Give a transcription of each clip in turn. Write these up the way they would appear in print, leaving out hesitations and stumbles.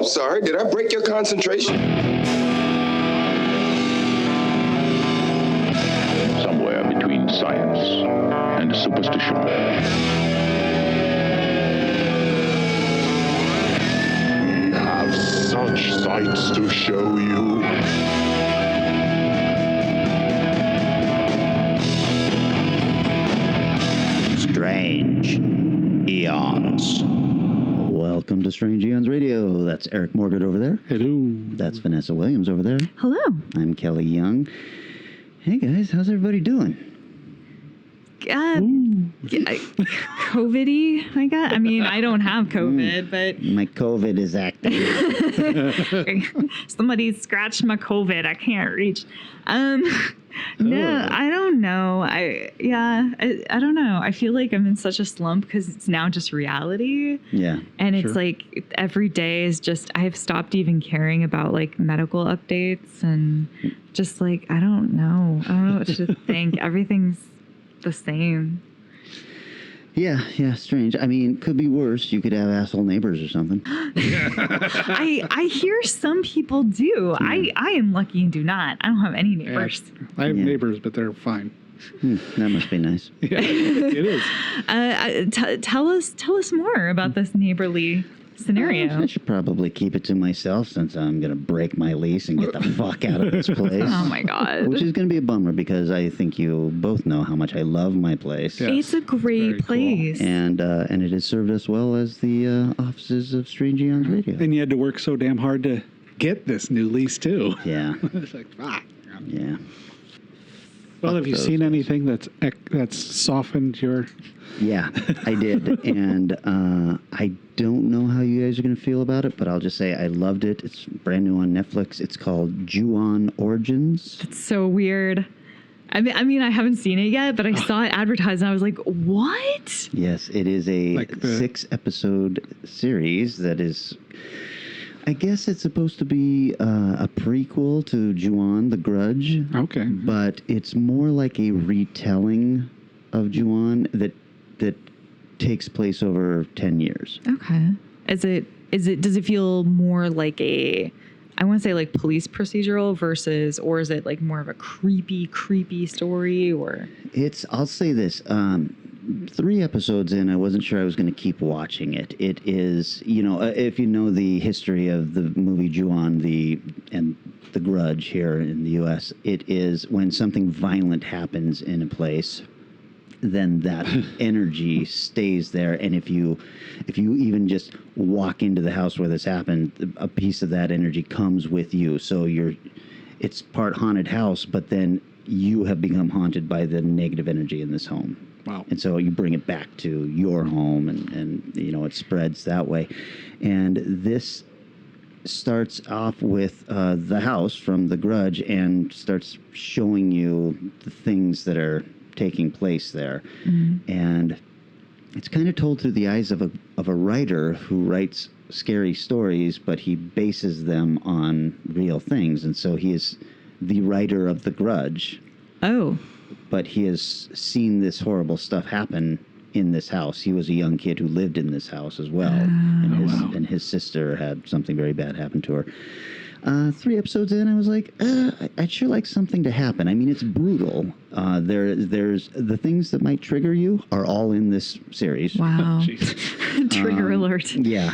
sorry. Did I break your concentration? Somewhere between science and superstition. We have such sights to show you. Strange Eons. Welcome to Strange Eons Radio. That's Eric Morgan over there. Hello. That's Vanessa Williams over there. Hello. I'm Kelly Young. Hey guys, how's everybody doing? COVID-y, I guess. I mean, I don't have COVID, but... My COVID is active. Somebody scratched my COVID. I can't reach. No, I don't know. I don't know. I feel like I'm in such a slump because it's now just reality. Yeah. And it's like every day is just, I've stopped even caring about like medical updates and just like, I don't know. I don't know what to think. Everything's the same. Yeah, strange. I mean, could be worse. You could have asshole neighbors or something. I hear some people do. I am lucky and do not. I don't have any neighbors. Yeah, I have neighbors, but they're fine. That must be nice. Yeah, it is. Tell us more about this neighborly scenario. I should probably keep it to myself since I'm going to break my lease and get the fuck out of this place. Oh my God. Which is going to be a bummer because I think you both know how much I love my place. Yes. It's a great place. Cool. And it has served us well as the offices of Strange Eons Radio. And you had to work so damn hard to get this new lease, too. Yeah. It's like, Yeah. Well, have you seen anything that's softened your... Yeah, I did. And I don't know how you guys are going to feel about it, but I'll just say I loved it. It's brand new on Netflix. It's called Ju-on Origins. It's so weird. I mean, I haven't seen it yet, but I saw it advertised and I was like, what? Yes, it is a 6-episode series that is... I guess it's supposed to be a prequel to Ju-on, The Grudge. Okay. But it's more like a retelling of Ju-on that takes place over 10 years. Okay. Does it feel more like I want to say like police procedural or is it like more of a creepy story or? I'll say this, 3 episodes in, I wasn't sure I was going to keep watching it. It is, if you know the history of the movie Ju-on and The Grudge here in the U.S., it is when something violent happens in a place, then that energy stays there. And if you even just walk into the house where this happened, a piece of that energy comes with you. So it's part haunted house, but then you have become haunted by the negative energy in this home. Wow. And so you bring it back to your home and it spreads that way. And this starts off with the house from The Grudge and starts showing you the things that are taking place there. Mm-hmm. And it's kind of told through the eyes of a writer who writes scary stories, but he bases them on real things. And so he is the writer of The Grudge. Oh. But he has seen this horrible stuff happen in this house. He was a young kid who lived in this house as well. And his sister had something very bad happen to her. 3 episodes in, I was like, I'd sure like something to happen. I mean, it's brutal. There's the things that might trigger you are all in this series. Wow. Trigger alert. Yeah.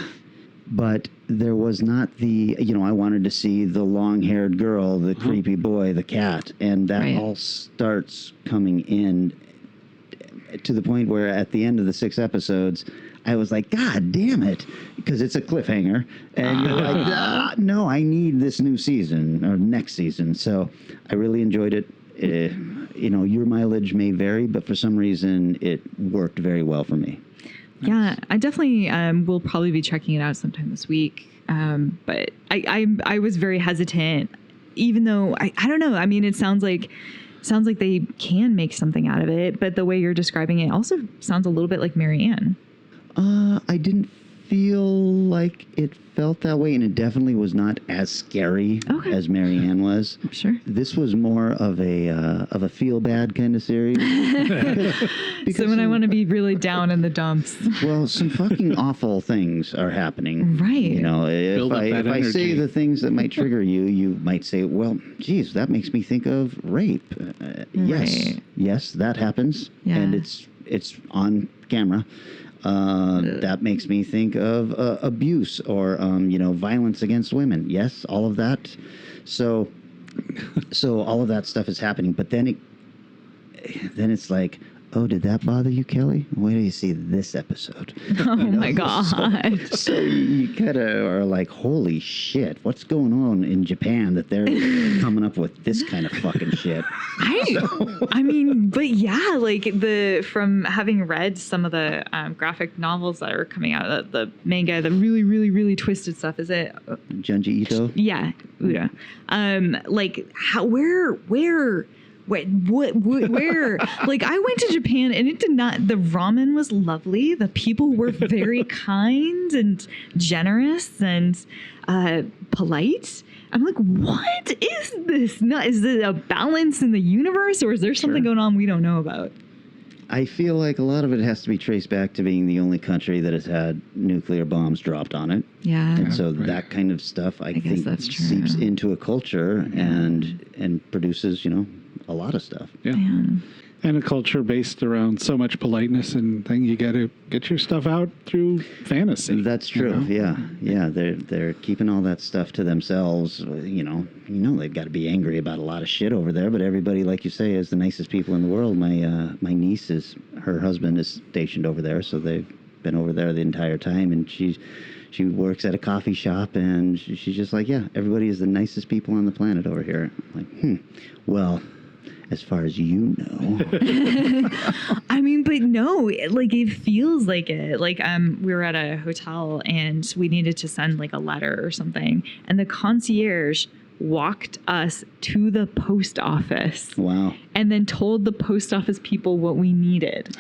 But there was not I wanted to see the long-haired girl, the creepy boy, the cat, and that all starts coming in to the point where at the end of the 6 episodes, I was like, God damn it, because it's a cliffhanger. And you're like, no, I need this new season or next season. So I really enjoyed it. Your mileage may vary, but for some reason it worked very well for me. Yeah, I definitely will probably be checking it out sometime this week. But I was very hesitant, even though I don't know. I mean, it sounds like they can make something out of it, but the way you're describing it also sounds a little bit like Marianne. I didn't feel like it felt that way, and it definitely was not as scary as Marianne was. Sure. This was more of a feel bad kind of series. So when I want to be really down in the dumps. Well, some fucking awful things are happening. Right. You know, Build up if that I say energy. the things that might trigger you, you might say, well, geez, that makes me think of rape. Yes. Right. Yes, that happens. Yeah. And it's on camera. That makes me think of abuse or, violence against women. Yes, all of that. So all of that stuff is happening. But then it's like, oh, did that bother you, Kelly? Wait till you see this episode. Oh my God. So you kind of are like, holy shit, what's going on in Japan that they're coming up with this kind of fucking shit? I mean, but yeah, like from having read some of the graphic novels that are coming out, the manga, the really, really, really twisted stuff, is it? Junji Ito? Yeah, Uda. Like how, where, like I went to Japan and it did not, the ramen was lovely. The people were very kind and generous and polite. I'm like, what is this? Is it a balance in the universe, or is there something going on we don't know about? I feel like a lot of it has to be traced back to being the only country that has had nuclear bombs dropped on it. Yeah. And so that kind of stuff, I think, that's true. seeps into a culture and produces, a lot of stuff. Yeah. Man. And a culture based around so much politeness and thing, you got to get your stuff out through fantasy. That's true. Yeah. They're keeping all that stuff to themselves. They've got to be angry about a lot of shit over there. But everybody, like you say, is the nicest people in the world. My niece her husband is stationed over there, so they've been over there the entire time, and she works at a coffee shop, and she's just like, yeah, everybody is the nicest people on the planet over here. I'm like, well, as far as you know. I mean, but no, like it feels like it. Like we were at a hotel and we needed to send like a letter or something, and the concierge walked us to the post office. Wow. And then told the post office people what we needed.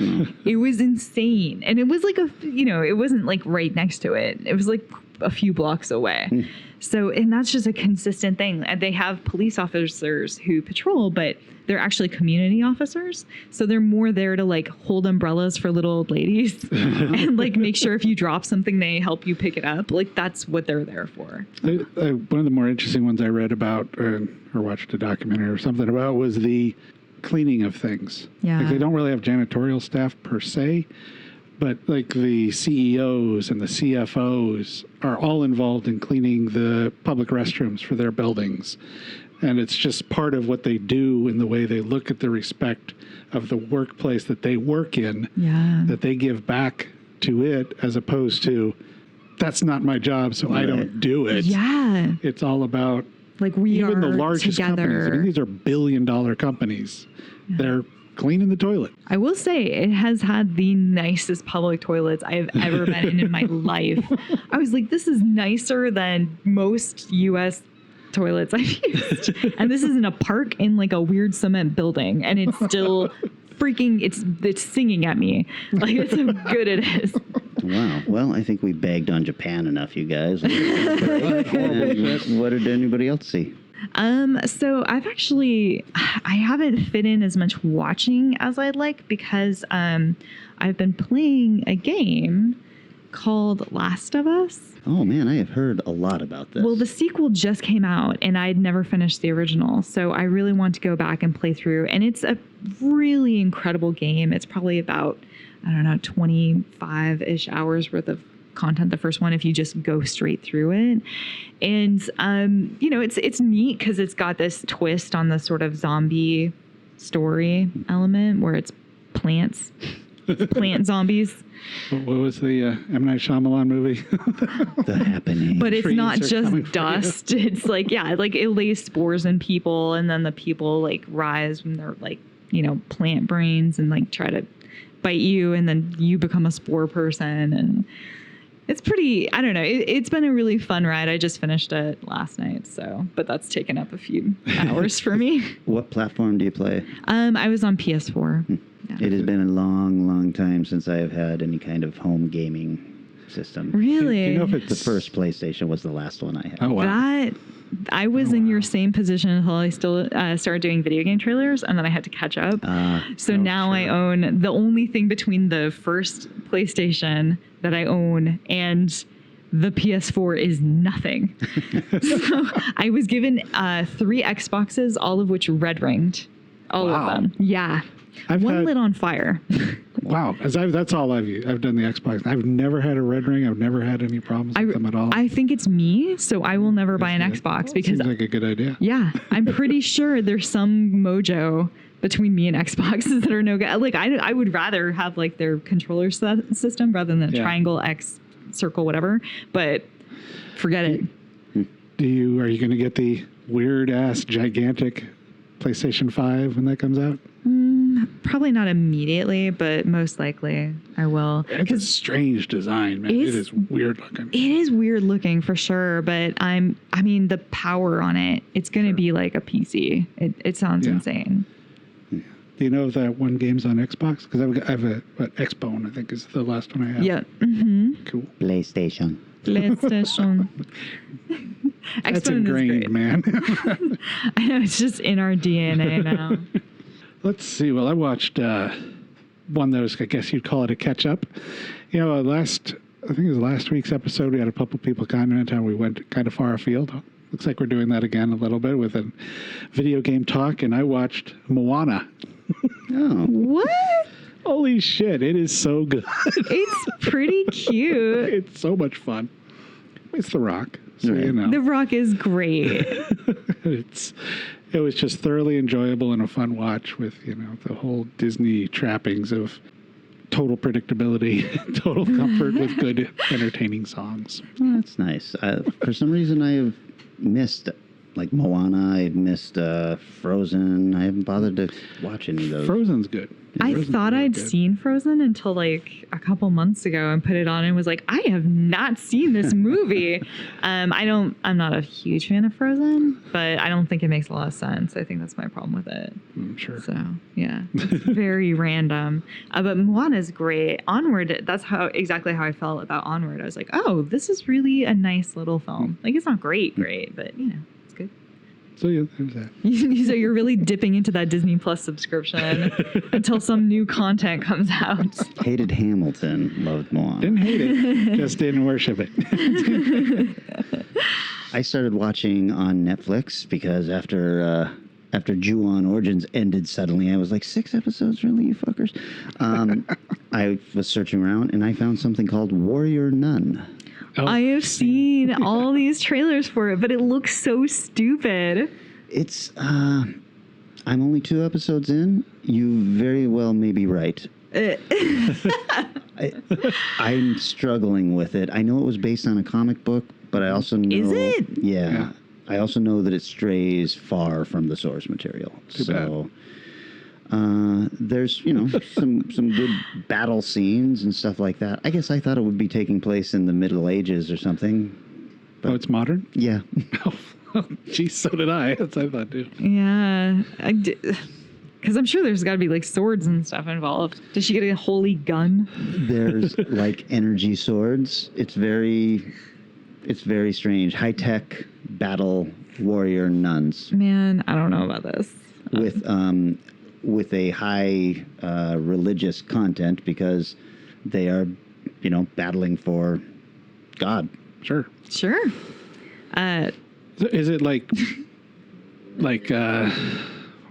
It was insane. And it was like it wasn't like right next to it. It was like a few blocks away. So, and that's just a consistent thing. And they have police officers who patrol, but they're actually community officers. So they're more there to like hold umbrellas for little old ladies and like make sure if you drop something, they help you pick it up. Like that's what they're there for. One of the more interesting ones I read about or watched a documentary or something about was the cleaning of things. Yeah. Like they don't really have janitorial staff per se, but like the CEOs and the CFOs are all involved in cleaning the public restrooms for their buildings. And it's just part of what they do in the way they look at the respect of the workplace that they work in, that they give back to it, as opposed to, that's not my job, so I don't do it. Yeah. It's all about like we even are the largest together. companies. I mean, these are billion-dollar companies. They're cleaning the toilet. I will say it has had the nicest public toilets I have ever been in my life. I was like, this is nicer than most U.S. toilets I've used. And this is in a park in like a weird cement building, and it's still freaking, it's singing at me. Like it's how good it is. Wow. Well, I think we bagged on Japan enough, you guys. And what did anybody else see? So I haven't fit in as much watching as I'd like because I've been playing a game called Last of Us. Oh man, I have heard a lot about this. Well, the sequel just came out and I'd never finished the original. So I really want to go back and play through. And it's a really incredible game. It's probably about, 25-ish hours worth of content, the first one, if you just go straight through it. And, it's neat because it's got this twist on the sort of zombie story element where it's plants, plant zombies. What was the M. Night Shyamalan movie? The Happening. But it's Trees not are coming just for you. dust. It's like, like it lays spores in people, and then the people like rise when they're like, plant brains and like try to bite you, and then you become a spore person. And it's pretty, I don't know. It's been a really fun ride. I just finished it last night. But that's taken up a few hours for me. What platform do you play? I was on PS4. Yeah. It has been a long, long time since I have had any kind of home gaming. system. Really? Do you know if The it's first PlayStation was the last one I had. Oh wow. That I was in your same position until I still started doing video game trailers, and then I had to catch up. So now I own the only thing between the first PlayStation that I own and the PS4 is nothing. So I was given 3 Xboxes, all of which red ringed. All Wow. of them. Yeah. I've One had- lit on fire. Wow, that's all I've done the Xbox. I've never had a red ring. I've never had any problems with them at all. I think it's me, so I will never buy an That's good. Xbox because Seems like a good idea. yeah, I'm pretty sure there's some mojo between me and Xboxes that are no good. Like I would rather have like their controller system rather than a Yeah. triangle, X, circle, whatever. But forget it. Are you going to get the weird ass gigantic PlayStation 5 when that comes out? Probably not immediately, but most likely I will. It's a strange design, man. It It's- is weird looking. It is weird looking for sure, but I mean, the power on it, it's going to be like a PC. It sounds Yeah. insane. Do you know if that one game's on Xbox? Because I have a Xbone, I think is the last one I have. Yeah. Mm-hmm. Cool. PlayStation. PlayStation. That's Xbone is ingrained, great. man. I know, it's just in our DNA now. Let's see. Well, I watched one that was, I guess you'd call it a catch up. You know, I think it was last week's episode, we had a couple people comment how we went kind of far afield. Looks like we're doing that again a little bit with a video game talk, and I watched Moana. Oh, What? Holy shit, it is so good. It's pretty cute. It's so much fun. It's The Rock, so Right. you know. The Rock is great. It was just thoroughly enjoyable and a fun watch with, you know, the whole Disney trappings of total predictability, total comfort with good, entertaining songs. well, that's nice. For some reason, I have missed like Moana. I've missed Frozen. I haven't bothered to watch any of those. Frozen's good. I Frozen's thought really I'd good. seen Frozen until like a couple months ago and put it on and was like, I have not seen this movie. I'm not a huge fan of Frozen, but I don't think it makes a lot of sense. I think that's my problem with it. I'm sure. So yeah, it's very random. But Moana is great. Onward, that's exactly how I felt about Onward. I was like, oh, this is really a nice little film. Like it's not great, but you know, it's good. So yeah, there's that. So you're really dipping into that Disney Plus subscription until some new content comes out. Hated Hamilton. Loved Moana. Didn't hate it, just didn't worship it. I started watching on Netflix because after Ju-on Origins ended suddenly, I was like, 6 episodes? Really, you fuckers? I was searching around, and I found something called Warrior Nun. Oh, I have seen all these trailers for it, but it looks so stupid. It's, I'm only 2 episodes in. You very well may be right. I'm struggling with it. I know it was based on a comic book, but I also know... Is it? Yeah. I also know that it strays far from the source material. Too So there's, you know, some good battle scenes and stuff like that. I guess I thought it would be taking place in the Middle Ages or something. Oh, it's modern? Yeah. Oh, geez, so did I. That's what I thought, too. Yeah, because I'm sure there's got to be like swords and stuff involved. Does she get a holy gun? There's like energy swords. It's very strange. High-tech battle warrior nuns Man, I don't know about this. with a high religious content because they are, you know, battling for God. Sure. Sure. So is it like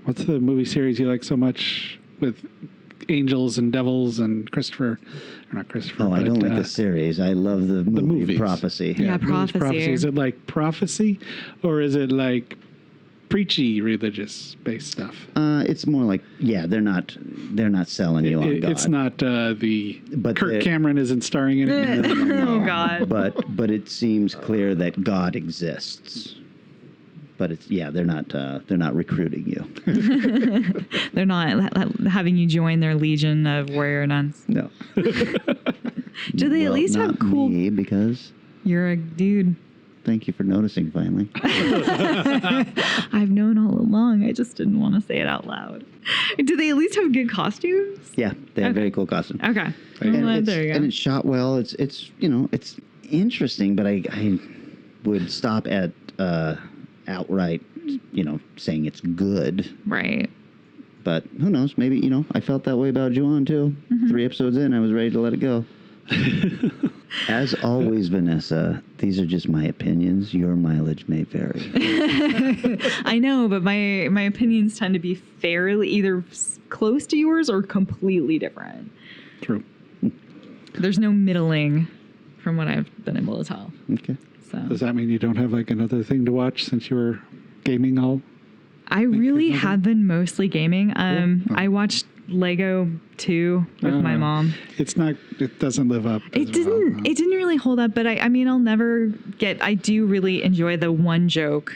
what's the movie series you like so much with angels and devils and Christopher, or not Christopher? Oh, I but, don't like the series. I love the movie movies. Prophecy. Yeah, movies, Prophecy. Is it like prophecy, or is it like preachy religious based stuff? It's more like, yeah, they're not selling you on God. It's not But Kirk they're- Cameron isn't starring in it. Oh God. But it seems clear that God exists. But it's they're not recruiting you. They're not having you join their legion of warrior nuns. No. Do they at Well, least have not cool? me, because You're a dude. thank you for noticing finally. I've known all along. I just didn't want to say it out loud. Do they at least have good costumes? Yeah, they have very cool costumes. Okay. And, Well, it's, there you and go. it's shot well. It's it's interesting, but I would stop at outright saying it's good. Right. But who knows? Maybe I felt that way about Ju-on too. 3 episodes in, I was ready to let it go. As always, Vanessa, these are just my opinions. Your mileage may vary. I know, but my opinions tend to be fairly either close to yours or completely different. True. There's no middling from what I've been able to tell. Okay. So Does that mean you don't have like another thing to watch since you were gaming all? I really have been mostly gaming. I watched Lego 2 with my mom. It doesn't live up. It didn't really hold up, but I mean, I do really enjoy the one joke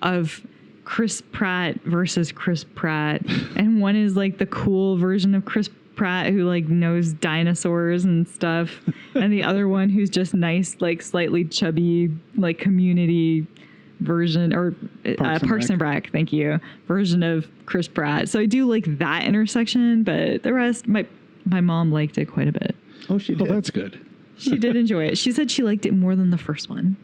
of Chris Pratt versus Chris Pratt. And one is like the cool version of Chris Pratt who like knows dinosaurs and stuff. And the other one who's just nice, like slightly chubby, like Community version or Parks and Rec, thank you, version of Chris Pratt. So I do like that intersection, but the rest, my mom liked it quite a bit. Oh, she did. Oh, that's good. She did enjoy it. She said she liked it more than the first one.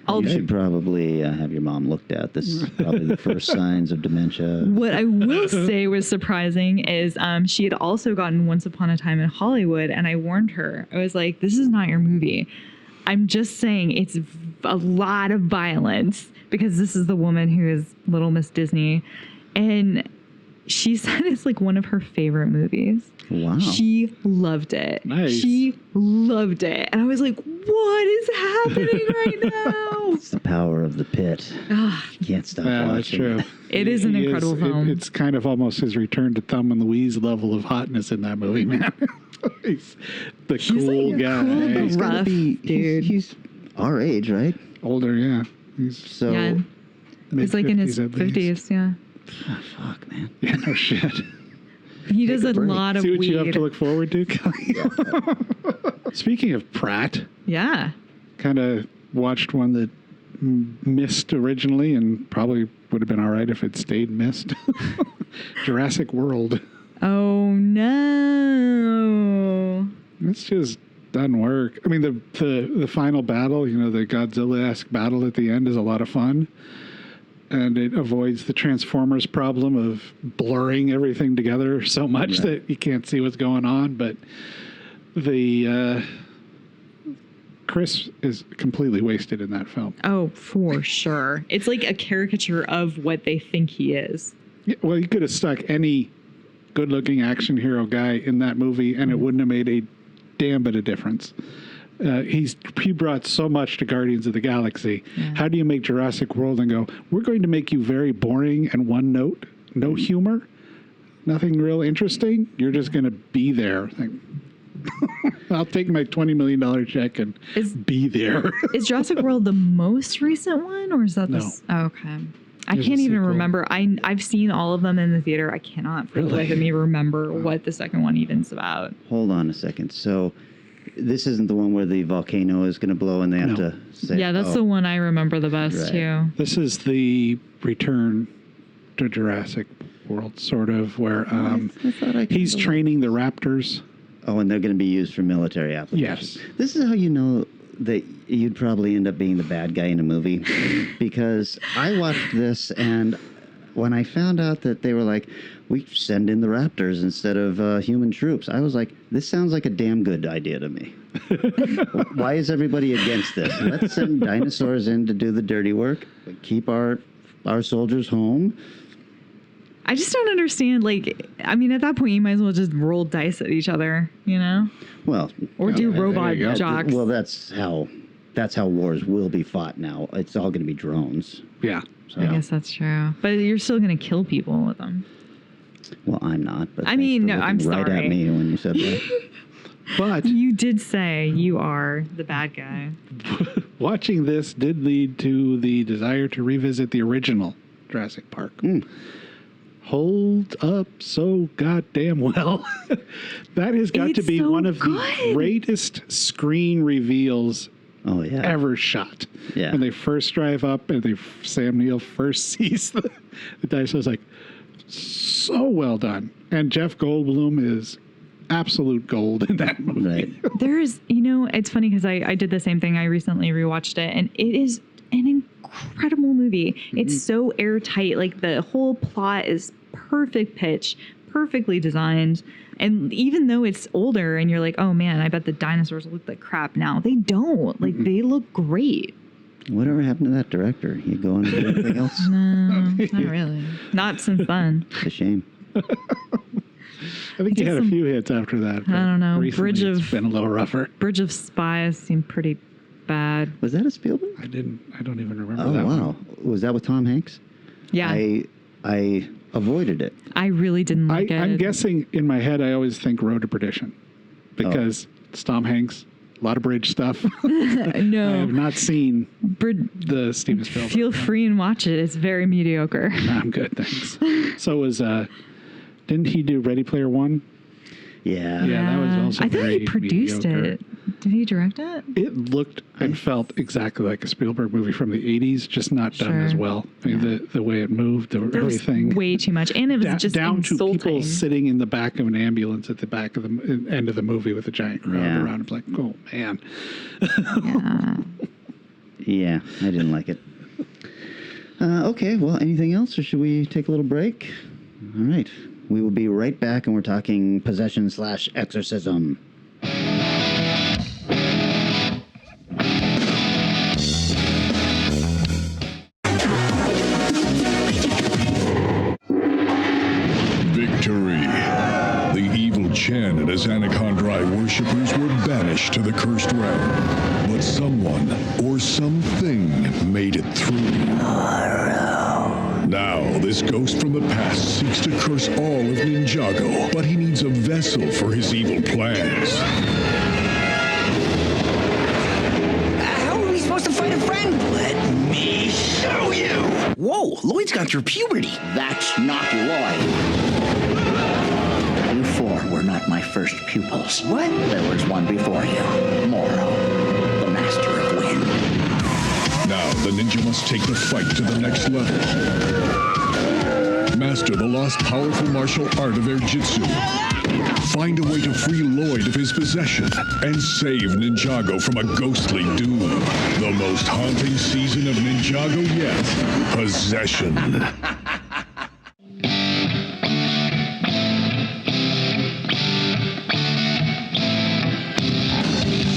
You should probably have your mom looked at. This is probably the first signs of dementia. What I will say was surprising is she had also gotten Once Upon a Time in Hollywood, and I warned her. I was like, this is not your movie. I'm just saying it's a lot of violence because this is the woman who is Little Miss Disney. And she said it's like one of her favorite movies. Wow. She loved it. Nice. She loved it. And I was like, what is happening right now? It's the power of the pit. You can't stop Yeah, watching. that's true. It is an He incredible film. It's kind of almost his return to Thumb and Louise level of hotness in that movie, man. He's the cool like a guy. cool He's rough Gotta be, dude. he's our age, right? older, yeah. He's So, Yeah. He's like in his 50s, yeah. fuck, man. Yeah, no shit. He does a break. lot of See what weed. you have to look forward to, Kelly? Speaking of Pratt, Yeah. kind of watched one that missed originally and probably would have been all right if it stayed missed. Jurassic World. Oh no. It's just doesn't work. I mean, the final battle, the Godzilla-esque battle at the end is a lot of fun. And it avoids the Transformers problem of blurring everything together so much that you can't see what's going on. But the Chris is completely wasted in that film. Oh, for sure. It's like a caricature of what they think he is. Yeah, well, you could have stuck any good-looking action hero guy in that movie, and it wouldn't have made a damn bit of difference. He brought so much to Guardians of the Galaxy. Yeah. How do you make Jurassic World and go, we're going to make you very boring and one note, no humor, nothing real interesting? You're just going to be there. Like, I'll take my $20 million check and be there. Is Jurassic World the most recent one, or is that the... No. Oh, okay. I There's a can't even sequel. remember. I've seen all of them in the theater. I cannot for the life of me remember what the second one even's about. Hold on a second. So, this isn't the one where the volcano is going to blow and they have No. to say, Yeah, that's the one I remember the best, Right. too. This is the return to Jurassic World, sort of, where I thought I he's kinda- training the raptors. Oh, and they're going to be used for military applications. Yes. This is how you know that you'd probably end up being the bad guy in a movie. Because I watched this, and when I found out that they were like, we send in the raptors instead of human troops, I was like, this sounds like a damn good idea to me. Why is everybody against this? Let's send dinosaurs in to do the dirty work, but keep our soldiers home. I just don't understand, I mean, at that point, you might as well just roll dice at each other, Well, Or do robot you go. jocks. well, that's how wars will be fought now. It's all going to be drones. Yeah. So, I guess that's true. But you're still going to kill people with them. well, I'm not. But I mean, thanks for no, I'm looking right sorry. at me when you said that. But You did say you are the bad guy. watching this did lead to the desire to revisit the original Jurassic Park. Hold up so goddamn well. That has got to It's be so one of the good. greatest screen reveals Oh, yeah. ever shot. Yeah. When they first drive up and Sam Neill first sees the dice, I was like, so well done. And Jeff Goldblum is absolute gold in that movie. Right. There's, it's funny because I did the same thing. I recently rewatched it, and it is an incredible movie. Mm-hmm. It's so airtight. Like, the whole plot is perfect pitch, perfectly designed. And even though it's older and you're like, oh man, I bet the dinosaurs look like crap now. They don't. Like, they look great. Whatever happened to that director? You go on to do anything else? No, not really. Not since then. It's a shame. I think he had a few hits after that. I don't know. Recently it's been a little rougher. Bridge of Spies seemed pretty bad. Was that a Spielberg? I don't even remember Oh, that wow. one. Was that with Tom Hanks? Yeah. I avoided it. I really didn't like it. I'm guessing in my head, I always think Road to Perdition because it's Tom Hanks, a lot of bridge stuff. I No. have not seen the Steven Spielberg. Feel free and watch it. It's very mediocre. I'm good, thanks. So was, didn't he do Ready Player One? Yeah. Yeah, that was also I thought very he produced mediocre. it. Did he direct it? It looked and felt exactly like a Spielberg movie from the 80s, just not done Sure. as well. I mean, the way it moved, There was everything. way too much, and it was just down insulting. to people sitting in the back of an ambulance at the back of the end of the movie with a giant crowd Yeah. around. It's like, oh man. Yeah. Yeah, I didn't like it. Okay, well, anything else, or should we take a little break? All right. We will be right back, and we're talking possession/exorcism. Victory. The evil Chen and his Anachondri worshippers were banished to the cursed realm. But someone or something made it through. Now, this ghost from the past seeks to curse all of Ninjago, but he needs a vessel for his evil plans. How are we supposed to fight a friend? Let me show you. Whoa, Lloyd's got through puberty. That's not Lloyd. You four were not my first pupils. What? There was one before you. Moro, the master of wind. Now, the ninja must take the fight to the next level. Master the lost powerful martial art of air jitsu. Find a way to free Lloyd of his possession and save Ninjago from a ghostly doom. The most haunting season of Ninjago yet. Possession.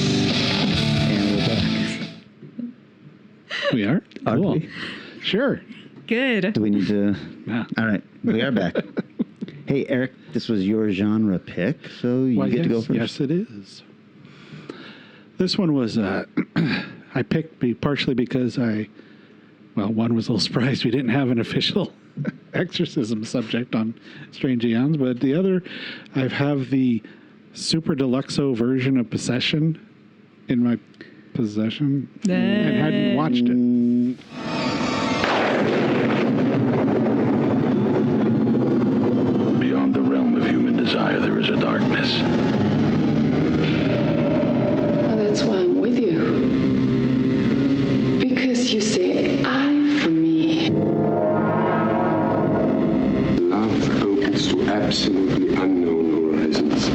And we're back. We are? Are Cool. we? Sure. Good. Do we need to? Yeah. All right, we are back. Hey, Eric, this was your genre pick, so you get to go first. Yes, it is. This one was, I picked partially because one was a little surprised we didn't have an official exorcism subject on Strange Aeons, but the other, I have the Super Deluxo version of Possession in my possession and hadn't watched it. Beyond the realm of human desire, there is a darkness. Well, that's why I'm with you. Because you say I for me. Love opens to absolutely unknown horizons.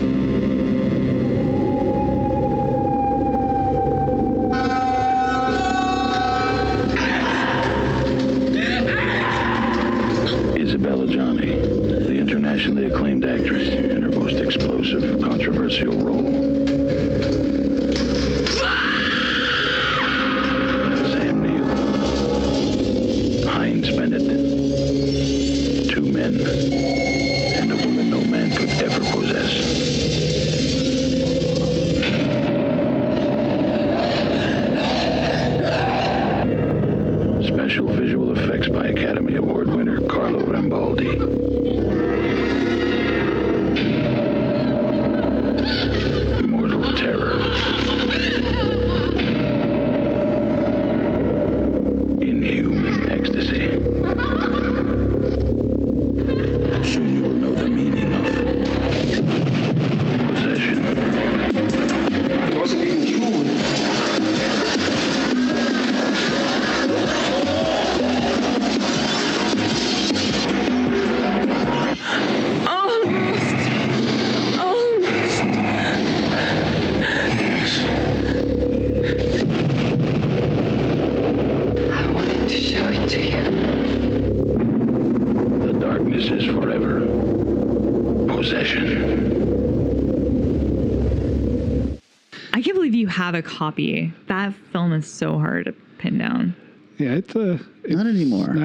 have a copy. That film is so hard to pin down. Yeah, it's Not anymore.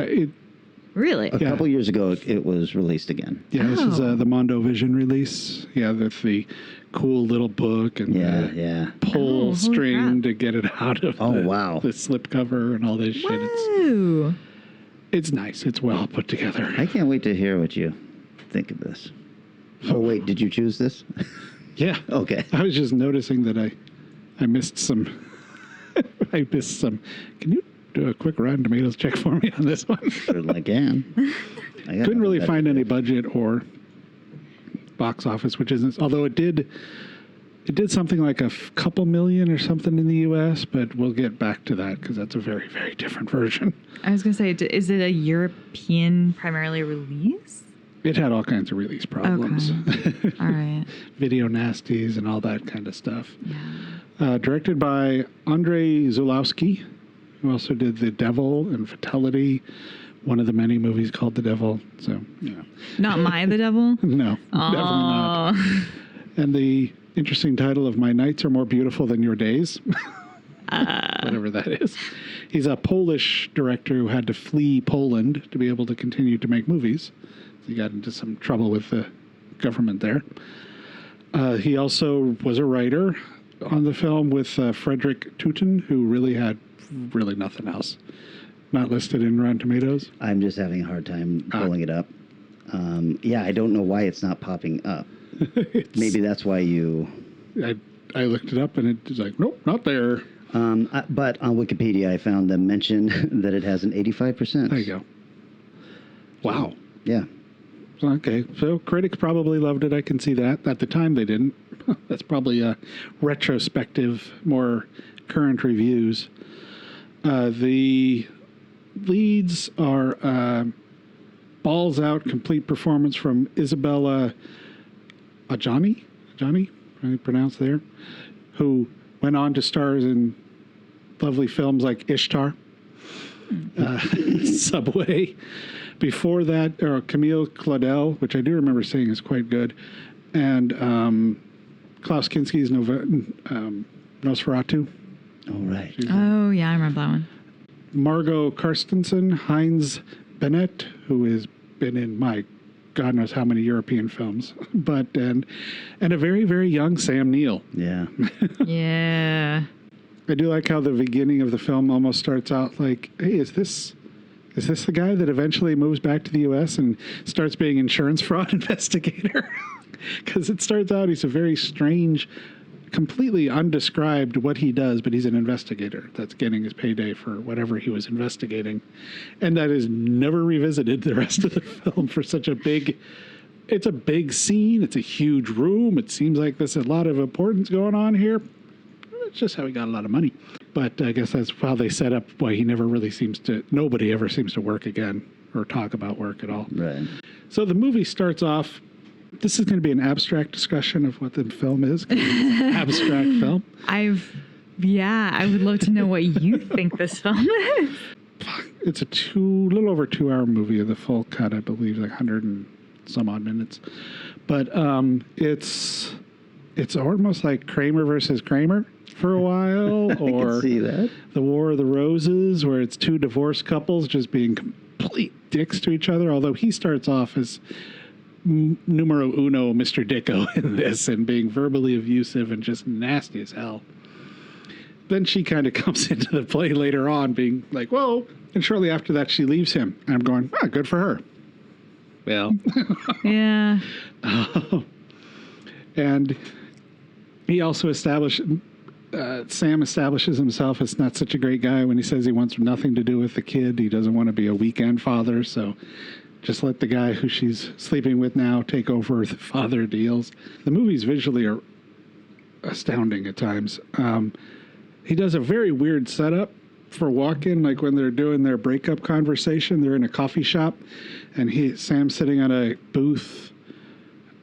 Really? A couple years ago, it was released again. Yeah, this is Oh. the Mondo Vision release. Yeah, with the cool little book and the pull holy string crap. to get it out of the slipcover and all this shit. Whoa. It's nice. It's well put together. I can't wait to hear what you think of this. Oh, wait, did you choose this? Yeah. Okay. I was just noticing that I missed some. I missed some. Can you do a quick Rotten Tomatoes check for me on this one? Certainly can. Couldn't really find any budget or box office, which isn't. Although it did something like a couple million or something in the U.S., but we'll get back to that because that's a very, very different version. I was going to say, is it a European primarily release? It had all kinds of release problems. Okay. All right. Video nasties and all that kind of stuff. Yeah. Directed by Andrei Zulawski, who also did The Devil and Fatality, one of the many movies called The Devil. So, yeah. Not My the Devil? No, definitely not. And the interesting title of My Nights Are More Beautiful Than Your Days. Whatever that is. He's a Polish director who had to flee Poland to be able to continue to make movies. So he got into some trouble with the government there. He also was a writer on the film with Frederick Tooten, who really had nothing else. Not listed in Rotten Tomatoes. I'm just having a hard time pulling it up. Yeah, I don't know why it's not popping up. Maybe that's why you... I looked it up and it's like, nope, not there. But on Wikipedia, I found them mention that it has an 85%. There you go. Wow. Yeah. Okay, so critics probably loved it. I can see that. At the time, they didn't. That's probably a retrospective, more current reviews. The leads are balls out, complete performance from Isabella Adjani, I pronounce there, who went on to stars in lovely films like Ishtar, Subway. Before that, Camille Claudel, which I do remember seeing is quite good, and Klaus Kinski's Nosferatu. Oh, right. Oh, yeah, I remember that one. Margot Carstensen, Heinz Bennett, who has been in God knows how many European films, and a very, very young Sam Neill. Yeah. Yeah. I do like how the beginning of the film almost starts out like, hey, is this the guy that eventually moves back to the U.S. and starts being insurance fraud investigator? Because it starts out he's a very strange, completely undescribed what he does, but he's an investigator that's getting his payday for whatever he was investigating. And that is never revisited the rest of the film for such a big... It's a big scene. It's a huge room. It seems like there's a lot of importance going on here. It's just how he got a lot of money. But I guess that's how they set up why he never really nobody ever seems to work again or talk about work at all. Right. So the movie starts off, this is going to be an abstract discussion of what the film is. Abstract film. I would love to know what you think this film is. It's a little over 2 hour movie of the full cut, I believe, like 100 and some odd minutes. But it's almost like Kramer versus Kramer for a while, or I can see that. The War of the Roses, where it's two divorced couples just being complete dicks to each other. Although he starts off as numero uno Mr. Dicko in this and being verbally abusive and just nasty as hell. Then she kind of comes into the play later on being like, whoa. And shortly after that, she leaves him. And I'm going, good for her. Well. Yeah. And he also Sam establishes himself as not such a great guy when he says he wants nothing to do with the kid. He doesn't want to be a weekend father, so just let the guy who she's sleeping with now take over the father deals. The movies visually are astounding at times. He does a very weird setup for walk-in, like when they're doing their breakup conversation. They're in a coffee shop, and Sam's sitting on a booth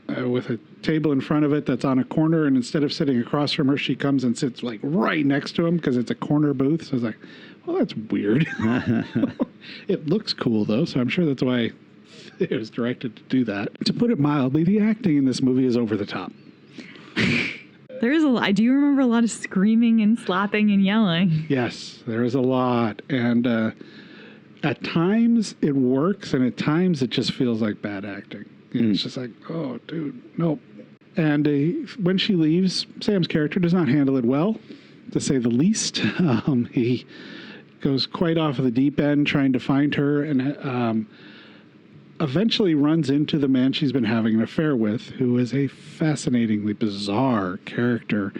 with a table in front of it that's on a corner, and instead of sitting across from her, she comes and sits like right next to him because it's a corner booth. So I was like, well, that's weird. It looks cool, though, so I'm sure that's why it was directed to do that. To put it mildly, the acting in this movie is over the top. I do remember a lot of screaming and slapping and yelling. Yes, there is a lot. And at times it works, and at times it just feels like bad acting. It's just like, oh, dude, nope. And when she leaves, Sam's character does not handle it well, to say the least. He goes quite off of the deep end trying to find her, and eventually runs into the man she's been having an affair with, who is a fascinatingly bizarre character,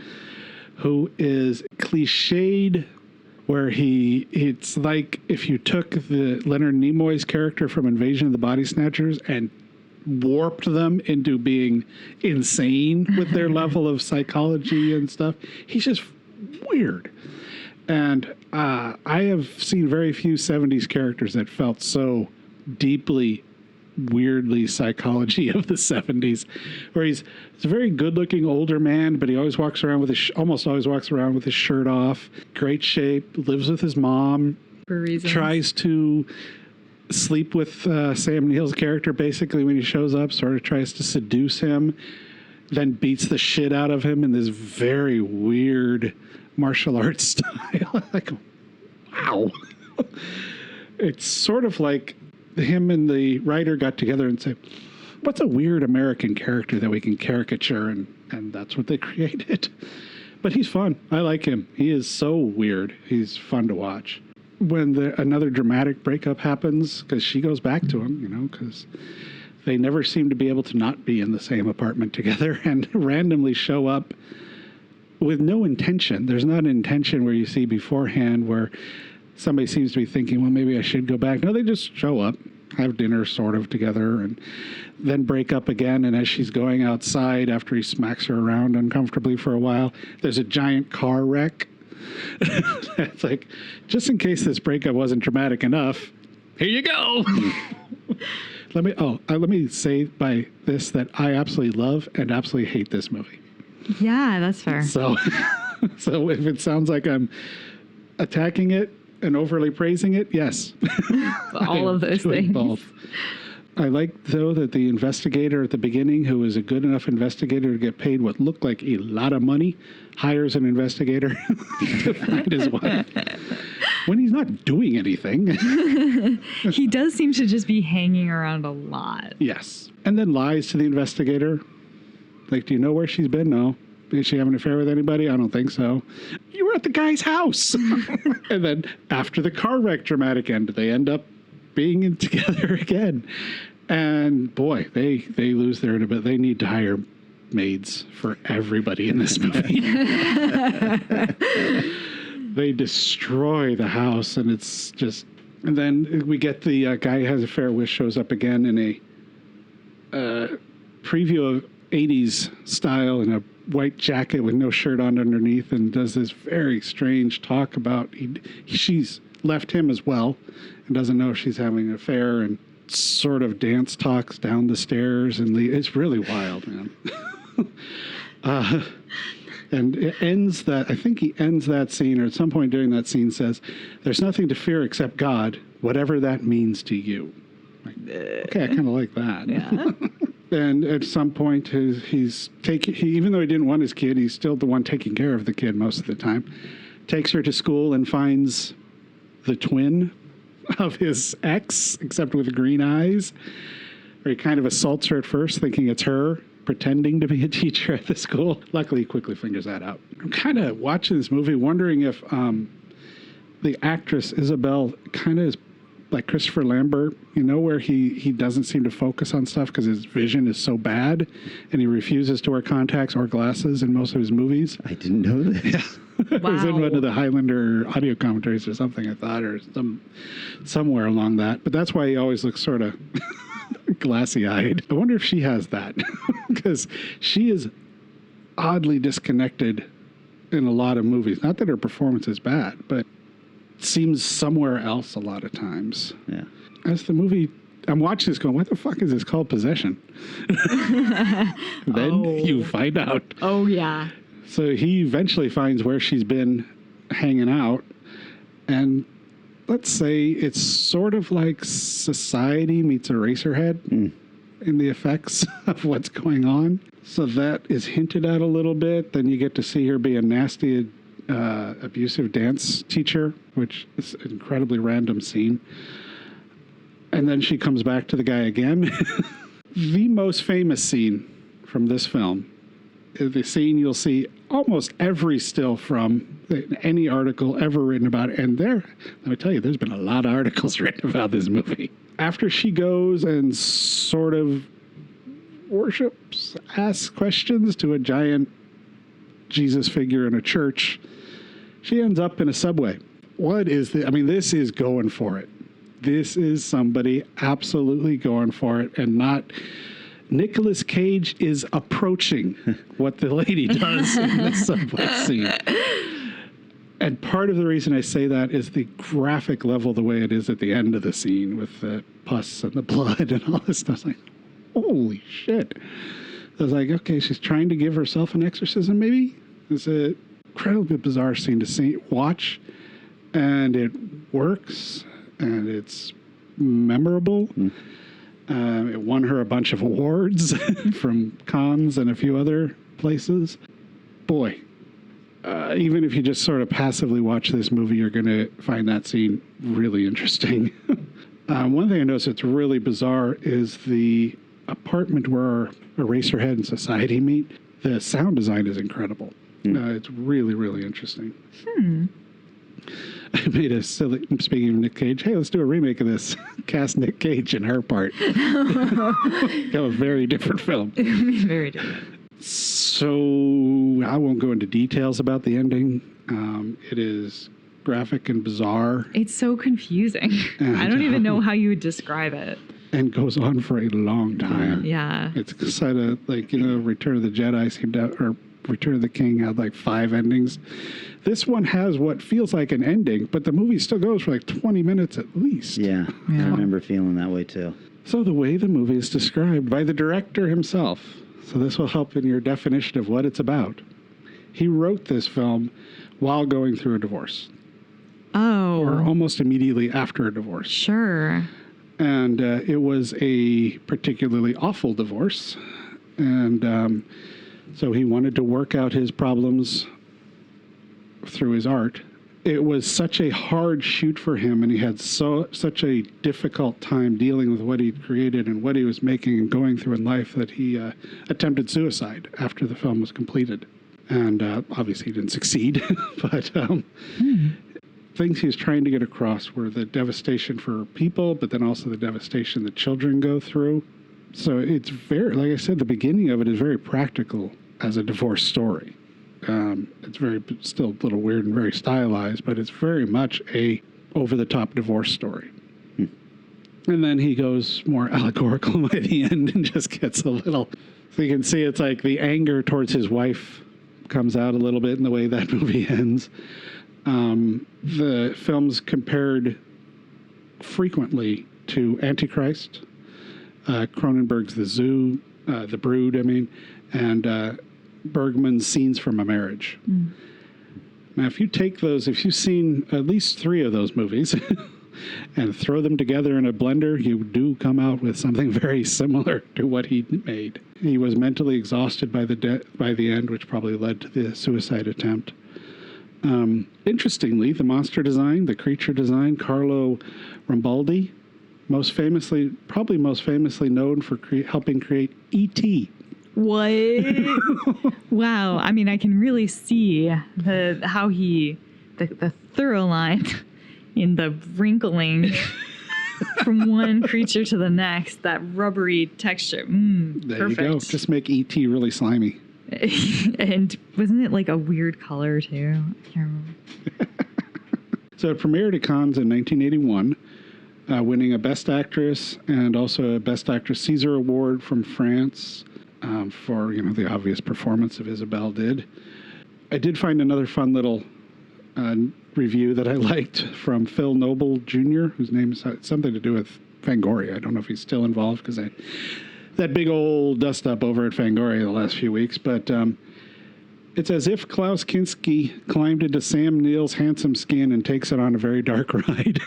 who is cliched, where it's like if you took the Leonard Nimoy's character from Invasion of the Body Snatchers and warped them into being insane with their level of psychology and stuff. He's just weird. And I have seen very few 70s characters that felt so deeply, weirdly psychology of the 70s, where he's a very good-looking older man, but he always walks around with almost always walks around with his shirt off, great shape, lives with his mom, For reasons. tries to sleep with Sam Neill's character basically when he shows up, sort of tries to seduce him, then beats the shit out of him in this very weird martial arts style. Like, wow. It's sort of like him and the writer got together and said, what's a weird American character that we can caricature? And that's what they created. But he's fun. I like him. He is so weird. He's fun to watch. When another dramatic breakup happens, because she goes back to him, because they never seem to be able to not be in the same apartment together, and randomly show up with no intention. There's not an intention where you see beforehand where somebody seems to be thinking, well, maybe I should go back. No, they just show up, have dinner sort of together, and then break up again. And as she's going outside after he smacks her around uncomfortably for a while, there's a giant car wreck. It's like, just in case this breakup wasn't dramatic enough, here you go. Let me say by this that I absolutely love and absolutely hate this movie. Yeah, that's fair. So if it sounds like I'm attacking it and overly praising it, yes. All of those things. Both. I like, though, that the investigator at the beginning, who is a good enough investigator to get paid what looked like a lot of money, hires an investigator to find his wife when he's not doing anything. He does seem to just be hanging around a lot. Yes. And then lies to the investigator. Like, do you know where she's been? No. Is she having an affair with anybody? I don't think so. You were at the guy's house. And then after the car wreck dramatic end, they end up being together again. And boy, they lose their bit. They need to hire maids for everybody in this movie. They destroy the house, and it's just... And then we get the guy who has an affair with shows up again in a preview of 80s style in a white jacket with no shirt on underneath, and does this very strange talk about she's left him as well and doesn't know she's having an affair, and sort of dance talks down the stairs, and it's really wild, man. And it ends that, I think he ends that scene, or at some point during that scene says, "There's nothing to fear except God, whatever that means to you." Like, okay, I kind of like that. Yeah. And at some point, even though he didn't want his kid, he's still the one taking care of the kid most of the time. Takes her to school and finds the twin of his ex, except with green eyes. Where he kind of assaults her at first, thinking it's her, pretending to be a teacher at the school. Luckily, he quickly figures that out. I'm kind of watching this movie, wondering if the actress Isabel kind of is like Christopher Lambert, where he doesn't seem to focus on stuff because his vision is so bad, and he refuses to wear contacts or glasses in most of his movies. I didn't know that. Yeah. Wow. It was in one of the Highlander audio commentaries or something, I thought, or somewhere along that. But that's why he always looks sort of glassy-eyed. I wonder if she has that, because she is oddly disconnected in a lot of movies. Not that her performance is bad, but seems somewhere else a lot of times. Yeah. As the movie, I'm watching this going, what the fuck is this called? Possession? Then you find out. Oh, yeah. So he eventually finds where she's been hanging out. And let's say it's sort of like Society meets Eraserhead. in the effects of what's going on. So that is hinted at a little bit. Then you get to see her be a nasty, abusive dance teacher, which is an incredibly random scene. And then she comes back to the guy again. The most famous scene from this film is the scene you'll see almost every still from any article ever written about it. And let me tell you, there's been a lot of articles written about this movie. After she goes and sort of asks questions to a giant Jesus figure in a church, she ends up in a subway. What is this? I mean, this is going for it. This is somebody absolutely going for it, and not Nicolas Cage is approaching what the lady does in the subway scene. And part of the reason I say that is the graphic level, the way it is at the end of the scene with the pus and the blood and all this stuff. Like, holy shit. I was like, okay, she's trying to give herself an exorcism, maybe? It's an incredibly bizarre scene to watch, and it works, and it's memorable. It won her a bunch of awards from Cannes and a few other places. Boy, even if you just sort of passively watch this movie, you're going to find that scene really interesting. One thing I noticed that's really bizarre is the apartment where Eraserhead and Society meet. The sound design is incredible. It's really, really interesting. I made a silly, speaking of Nick Cage, hey, let's do a remake of this. Cast Nick Cage in her part. Got a very different film. Very different. So I won't go into details about the ending. It is graphic and bizarre. It's so confusing. I don't even know how you would describe it. And goes on for a long time. Yeah. It's kind of like, Return of the Jedi seemed to, or Return of the King had like 5 endings. This one has what feels like an ending, but the movie still goes for like 20 minutes at least. Yeah. I remember feeling that way too. So the way the movie is described by the director himself, so this will help in your definition of what it's about. He wrote this film while going through a divorce. Oh. Or almost immediately after a divorce. Sure. And it was a particularly awful divorce. And so he wanted to work out his problems through his art. It was such a hard shoot for him, and he had such a difficult time dealing with what he'd created and what he was making and going through in life that he attempted suicide after the film was completed. And obviously he didn't succeed, but things he was trying to get across were the devastation for people, but then also the devastation that children go through. So it's very, like I said, the beginning of it is very practical as a divorce story. It's still a little weird and very stylized, but it's very much a over-the-top divorce story. And then he goes more allegorical by the end and just gets a little... So you can see it's like the anger towards his wife comes out a little bit in the way that movie ends. The film's compared frequently to Antichrist, Cronenberg's The Zoo, The Brood, and Bergman's Scenes from a Marriage. Now, if you've seen at least 3 of those movies and throw them together in a blender, you do come out with something very similar to what he made. He was mentally exhausted by the end, which probably led to the suicide attempt. Interestingly, the monster design, the creature design, Carlo Rambaldi, probably most famously known for helping create E.T. What? Wow. I mean, I can really see the thorough line in the wrinkling from one creature to the next, that rubbery texture. There perfect. you go. Just make E.T. really slimy. And wasn't it like a weird color too? I can't remember. So it premiered at Cannes in 1981, winning a Best Actress and also a Best Actress Caesar Award from France for the obvious performance of Isabelle did. I did find another fun little review that I liked from Phil Noble Jr., whose name is something to do with Fangoria. I don't know if he's still involved because that big old dust-up over at Fangoria the last few weeks, but it's as if Klaus Kinski climbed into Sam Neill's handsome skin and takes it on a very dark ride.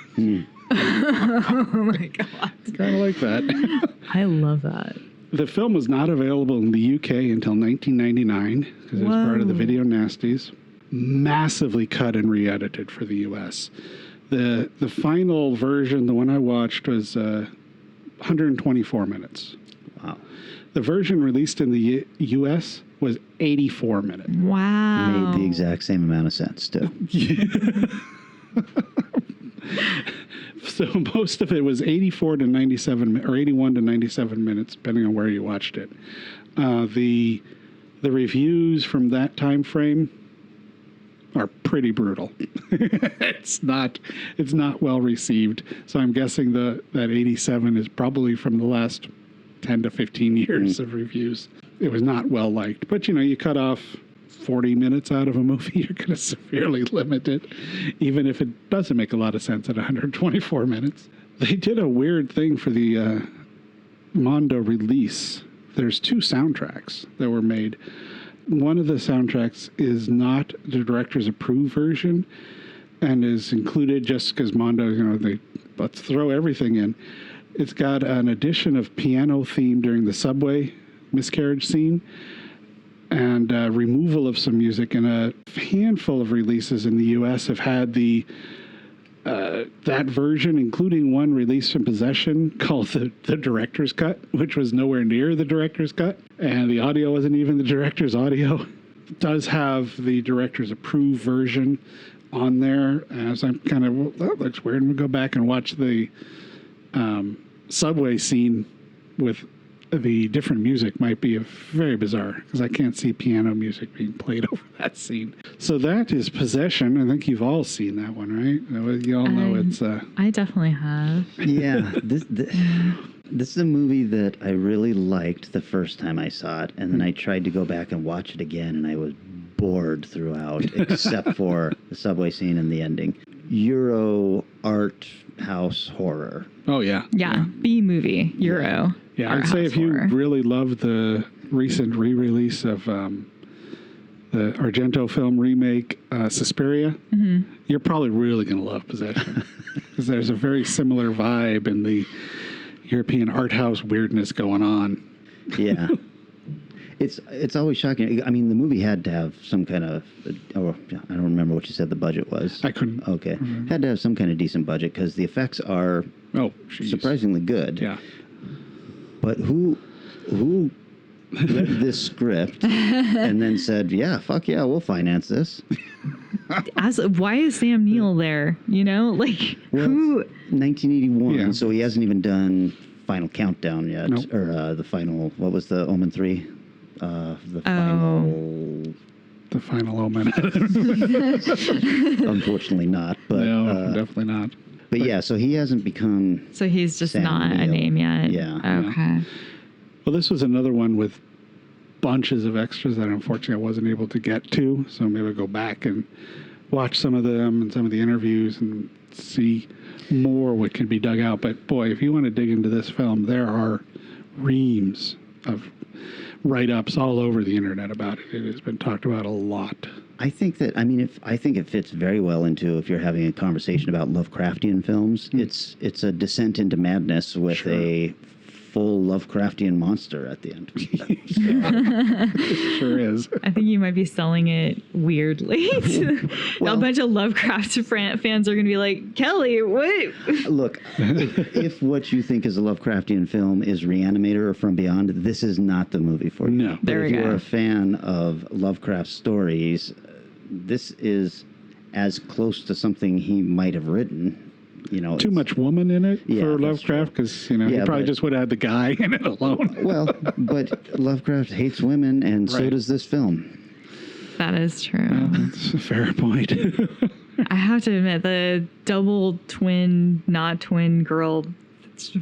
Oh my God. Kind of like that. I love that. The film was not available in the UK until 1999 because it was part of the Video Nasties. Massively cut and re-edited for the US. The final version, the one I watched, was 124 minutes. Wow. The version released in the US was 84 minutes. Wow. Made the exact same amount of sense, too. So most of it was 84 to 97 or 81 to 97 minutes, depending on where you watched it. The reviews from that time frame are pretty brutal. It's not well received. So I'm guessing that 87 is probably from the last 10 to 15 years of reviews. It was not well liked. But you cut off 40 minutes out of a movie, you're going to severely limit it, even if it doesn't make a lot of sense at 124 minutes. They did a weird thing for the Mondo release. There's 2 soundtracks that were made. One of the soundtracks is not the director's approved version and is included just because Mondo, let's throw everything in. It's got an addition of piano theme during the subway miscarriage scene and removal of some music, and a handful of releases in the U.S. have had that version, including one released in possession called the director's cut, which was nowhere near the director's cut, and the audio wasn't even the director's audio. It does have the director's approved version on there, as I'm kind of, that looks weird. We'll go back and watch the subway scene with the different music might be very bizarre because I can't see piano music being played over that scene. So that is Possession. I think you've all seen that one, right? You all know it's... I definitely have. Yeah. This is a movie that I really liked the first time I saw it, and then I tried to go back and watch it again, and I was bored throughout, except for the subway scene and the ending. Euro art house horror. Oh, yeah. Yeah. B-movie, Euro. Yeah, I'd say if you really love the recent re-release of the Argento film remake, Suspiria, you're probably really going to love Possession. Because there's a very similar vibe in the European art house weirdness going on. Yeah. It's always shocking. I mean, the movie had to have some kind of, I don't remember what you said the budget was. I couldn't. Okay. Had to have some kind of decent budget because the effects are surprisingly good. Yeah. But who read this script and then said, yeah, fuck yeah, we'll finance this? Why is Sam Neill there? Who? 1981, so he hasn't even done Final Countdown yet. Nope. Or the final, what was the Omen 3? The Final Omen. Unfortunately not. But, no, definitely not. But yeah, so he hasn't become... So he's just Sam not Neill. a name yet? Yeah. Okay. Well, this was another one with bunches of extras that unfortunately I wasn't able to get to. So maybe I'll go back and watch some of them and some of the interviews and see more what can be dug out. But boy, if you want to dig into this film, there are reams of write-ups all over the internet about it. It has been talked about a lot. I think that, I think it fits very well into if you're having a conversation about Lovecraftian films. It's a descent into madness with a full Lovecraftian monster at the end. It sure is. I think you might be selling it weirdly. A bunch of Lovecraft fans are going to be like, Kelly, what? Look, if what you think is a Lovecraftian film is Reanimator or From Beyond, this is not the movie for you. No. But if you're a fan of Lovecraft stories, this is as close to something he might have written. Too much woman in it for that's Lovecraft because he probably just would have had the guy in it alone. Well, but Lovecraft hates women, and so does this film. That is true. That's a fair point. I have to admit, the double twin, not twin girl,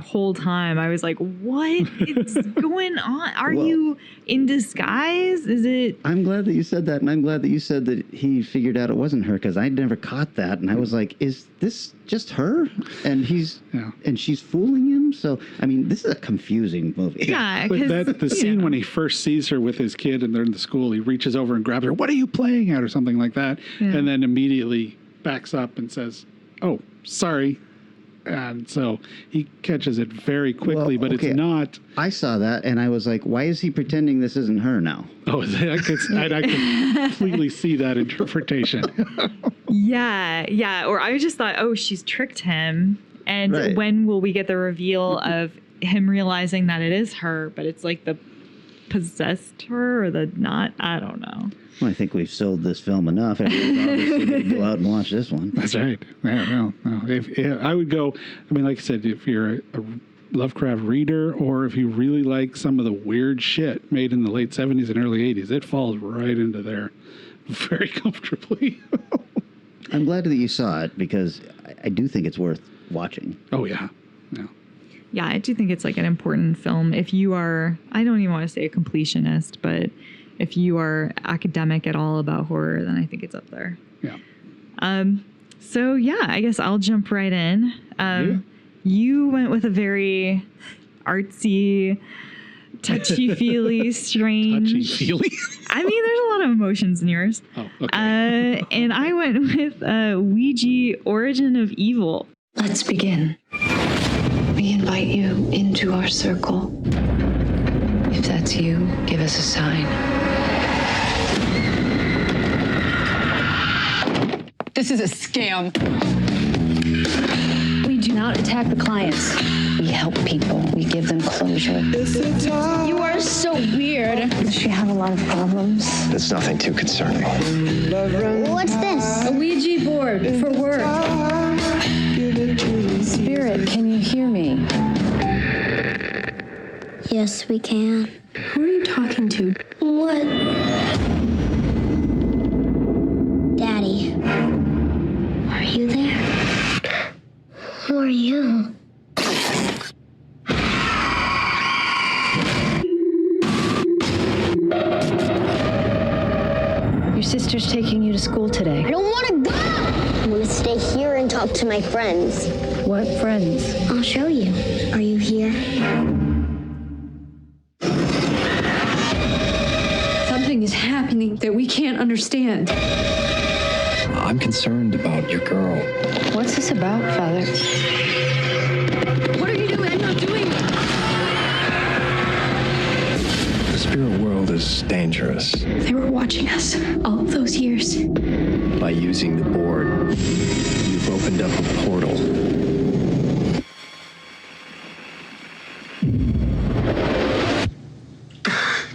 whole time I was like, what is going on? Are you in disguise? Is it? I'm glad that you said that, and I'm glad that you said that he figured out it wasn't her, because I never caught that, and I was like, is this just her? And and she's fooling him? So, this is a confusing movie. Yeah, but the scene when he first sees her with his kid and they're in the school, he reaches over and grabs her, what are you playing at, or something like that, and then immediately backs up and says, oh, sorry. And so he catches it very quickly, but okay. it's not. I saw that and I was like, why is he pretending this isn't her now? Oh, I can completely see that interpretation. Yeah. Or I just thought, oh, she's tricked him. And Right. when will we get the reveal of him realizing that it is her, but it's like the possessed her or the not? I don't know. Well, I think we've sold this film enough. Everyone's obviously going to go out and watch this one. That's right. Yeah, well, if I would go, I mean, like I said, if you're a Lovecraft reader or if you really like some of the weird shit made in the late 70s and early 80s, it falls right into there very comfortably. I'm glad that you saw it because I do think it's worth watching. Oh, yeah. Yeah, I do think it's like an important film. If you are, I don't even want to say a completionist, but if you are academic at all about horror, then I think it's up there. Yeah. So yeah, I guess I'll jump right in. You went with a very artsy, touchy-feely, strange. Touchy-feely? I mean, there's a lot of emotions in yours. Oh, okay. And I went with Ouija: Origin of Evil. Let's begin. We invite you into our circle. If that's you, give us a sign. This is a scam. We do not attack the clients. We help people. We give them closure. You are so weird. Does she have a lot of problems? It's nothing too concerning. What's this? A Ouija board for work. Spirit, can you hear me? Yes, we can. Who are you talking to? What? Daddy. Are you there? Who are you? Your sister's taking you to school today. I don't want to go! I want to stay here and talk to my friends. What friends? I'll show you. Are you here? Something is happening that we can't understand. I'm concerned about your girl. What's this about, Father? What are you doing? I'm not doing it. The spirit world is dangerous. They were watching us all of those years. By using the board, you've opened up a portal.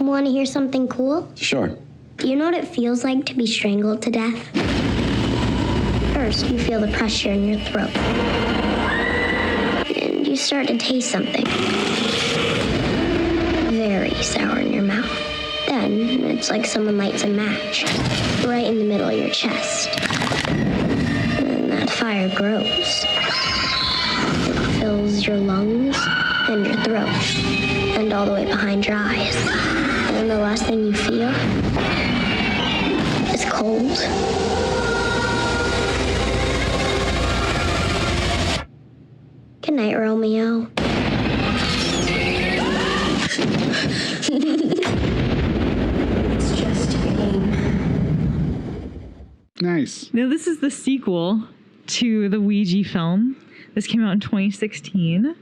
Want to hear something cool? Sure. Do you know what it feels like to be strangled to death? First, you feel the pressure in your throat. And you start to taste something. Very sour in your mouth. Then, it's like someone lights a match right in the middle of your chest. And that fire grows. It fills your lungs and your throat and all the way behind your eyes. And the last thing you feel is cold. Good night, Romeo. It's just a game. Nice. Now, this is the sequel to the Ouija film. This came out in 2016.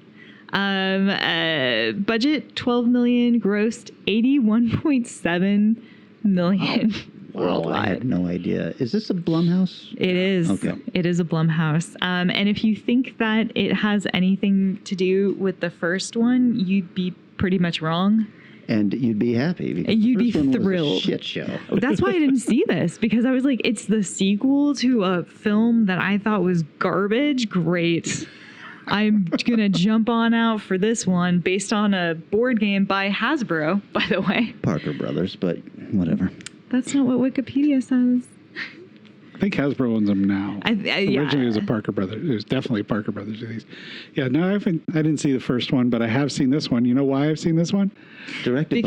Budget 12 million, grossed 81.7 million worldwide. I had no idea. Is this a Blumhouse? It is. Okay. It is a Blumhouse. And if you think that it has anything to do with the first one, you'd be pretty much wrong. And you'd be happy. Because You'd the be first one was a thrilled. shit show. That's why I didn't see this, because I was like, it's the sequel to a film that I thought was garbage. Great. I'm going to jump on out for this one based on a board game by Hasbro, by the way. Parker Brothers, but whatever. That's not what Wikipedia says. I think Hasbro owns them now. Yeah. Originally, it was a Parker Brothers. It was definitely Parker Brothers. These. Yeah, no, I didn't see the first one, but I have seen this one. You know why I've seen this one? Directed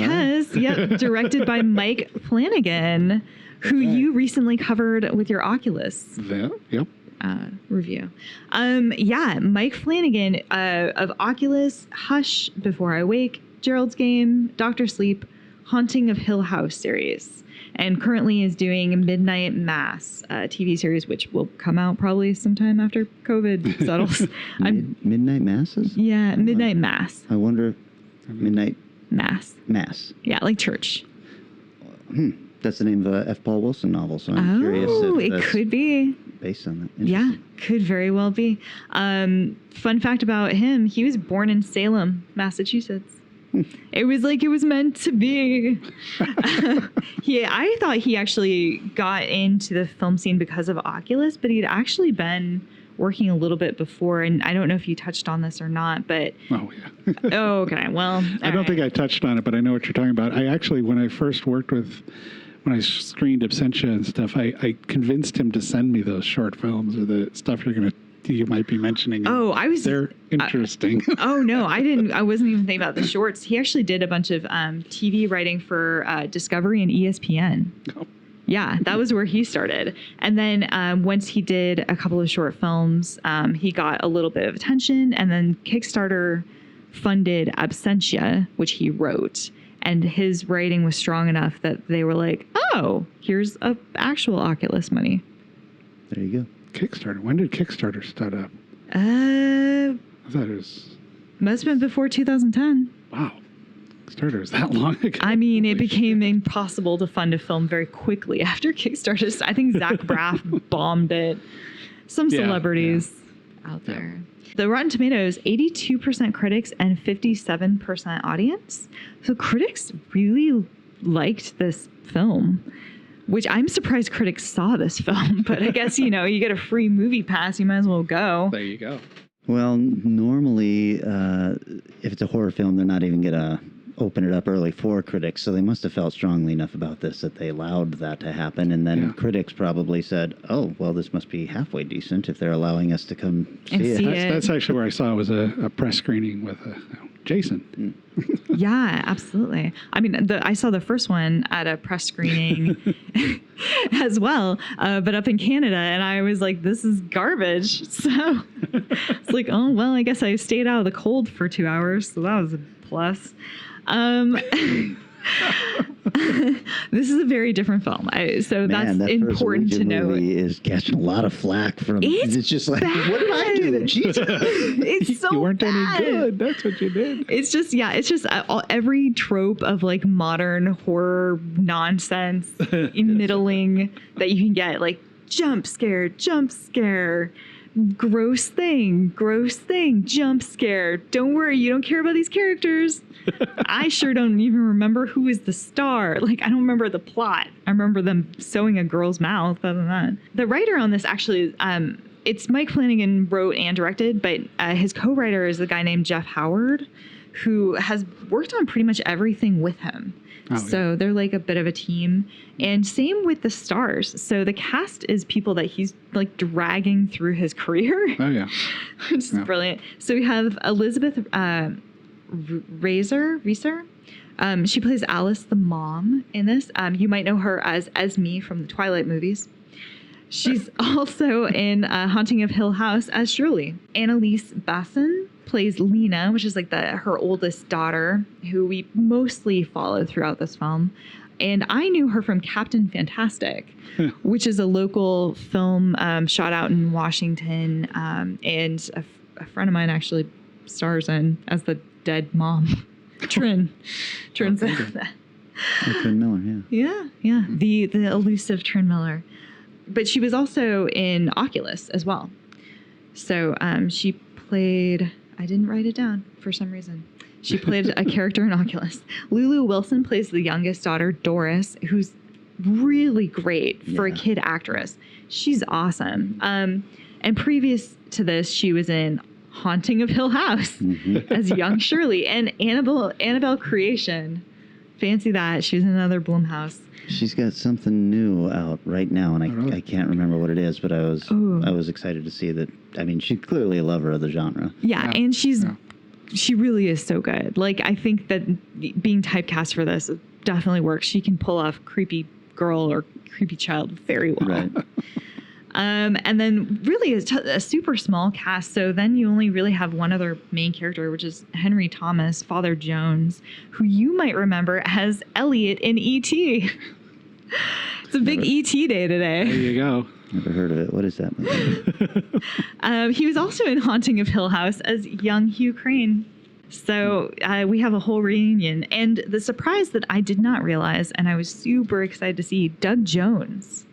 by Mike Flanagan, who you recently covered with your Oculus. Yep. Review. Mike Flanagan of Oculus, Hush, Before I Wake, Gerald's Game, Dr. Sleep, Haunting of Hill House series. and currently is doing Midnight Mass, a TV series, which will come out probably sometime after COVID settles. Midnight Masses? Yeah, Midnight Mass. I wonder if Midnight Mass. Yeah, like church. That's the name of a F. Paul Wilson novel, so I'm curious if it could be. Based on that. Yeah, could very well be. Fun fact about him, he was born in Salem, Massachusetts. It was like it was meant to be. I thought he actually got into the film scene because of Oculus, but he'd actually been working a little bit before, and I don't know if you touched on this or not, but... Oh, yeah. Oh, okay, well... I don't think I touched on it, but I know what you're talking about. I actually, when I first worked with... When I screened Absentia and stuff, I convinced him to send me those short films or the stuff you might be mentioning. They're interesting. No, I wasn't even thinking about the shorts. He actually did a bunch of TV writing for Discovery and ESPN. Oh. Yeah, that was where he started. And then once he did a couple of short films, he got a little bit of attention, and then Kickstarter funded Absentia, which he wrote. And his writing was strong enough that they were like, oh, here's actual Oculus money. There you go. Kickstarter. When did Kickstarter start up? I thought it was... Must have been before 2010. Wow. Kickstarter was that long ago. I mean, it became impossible to fund a film very quickly after Kickstarter. I think Zach Braff bombed it. Some celebrities out there. The Rotten Tomatoes, 82% critics and 57% audience. So critics really liked this film, which I'm surprised critics saw this film. But I guess, you get a free movie pass, you might as well go. There you go. Well, normally, if it's a horror film, they're not even going to open it up early for critics. So they must have felt strongly enough about this that they allowed that to happen. And then critics probably said, oh, well, this must be halfway decent if they're allowing us to come see it. That's actually where I saw it was a press screening with Jason. Yeah, absolutely. I mean, I saw the first one at a press screening as well, but up in Canada, and I was like, this is garbage. So it's like, oh, well, I guess I stayed out of the cold for 2 hours, so that was a plus. This is a very different film, so that's important to know. Movie is catching a lot of flack from. It's just like, bad. What did I do? Jesus, it's so you weren't bad. any good. That's what you did. It's just every trope of like modern horror nonsense, middling that you can get, like jump scare, gross thing, jump scare. Don't worry, you don't care about these characters. I sure don't even remember who is the star. Like, I don't remember the plot. I remember them sewing a girl's mouth. Other than that, the writer on this actually, it's Mike Flanagan wrote and directed, but his co-writer is a guy named Jeff Howard, who has worked on pretty much everything with him. So they're like a bit of a team. And same with the stars. So the cast is people that he's like dragging through his career. Oh, yeah. Which is brilliant. So we have Elizabeth Reeser. She plays Alice, the mom, in this. You might know her as Esme from the Twilight movies. She's also in Haunting of Hill House as Shirley. Annalise Basson plays Lena, which is like her oldest daughter, who we mostly follow throughout this film. And I knew her from Captain Fantastic, which is a local film shot out in Washington. And a friend of mine actually stars in as the dead mom, Trin. Trin's that. Trin Miller, yeah. Yeah. The elusive Trin Miller. But she was also in Oculus as well. So she played... I didn't write it down for some reason. She played a character in Oculus. Lulu Wilson plays the youngest daughter, Doris, who's really great for a kid actress. She's awesome. And previous to this, she was in Haunting of Hill House as young Shirley and Annabelle Creation. Fancy that. She was in another Blumhouse. She's got something new out right now, and I can't remember what it is, but I was excited to see that. I mean, she's clearly a lover of the genre. Yeah, and she really is so good. Like, I think that being typecast for this definitely works. She can pull off creepy girl or creepy child very well. Right. And then really a super small cast. So then you only really have one other main character, which is Henry Thomas, Father Jones, who you might remember as Elliot in E.T. It's a big ET day today. There you go. Never heard of it. What is that movie? He was also in Haunting of Hill House as young Hugh Crane. So we have a whole reunion. And the surprise that I did not realize, and I was super excited to see, Doug Jones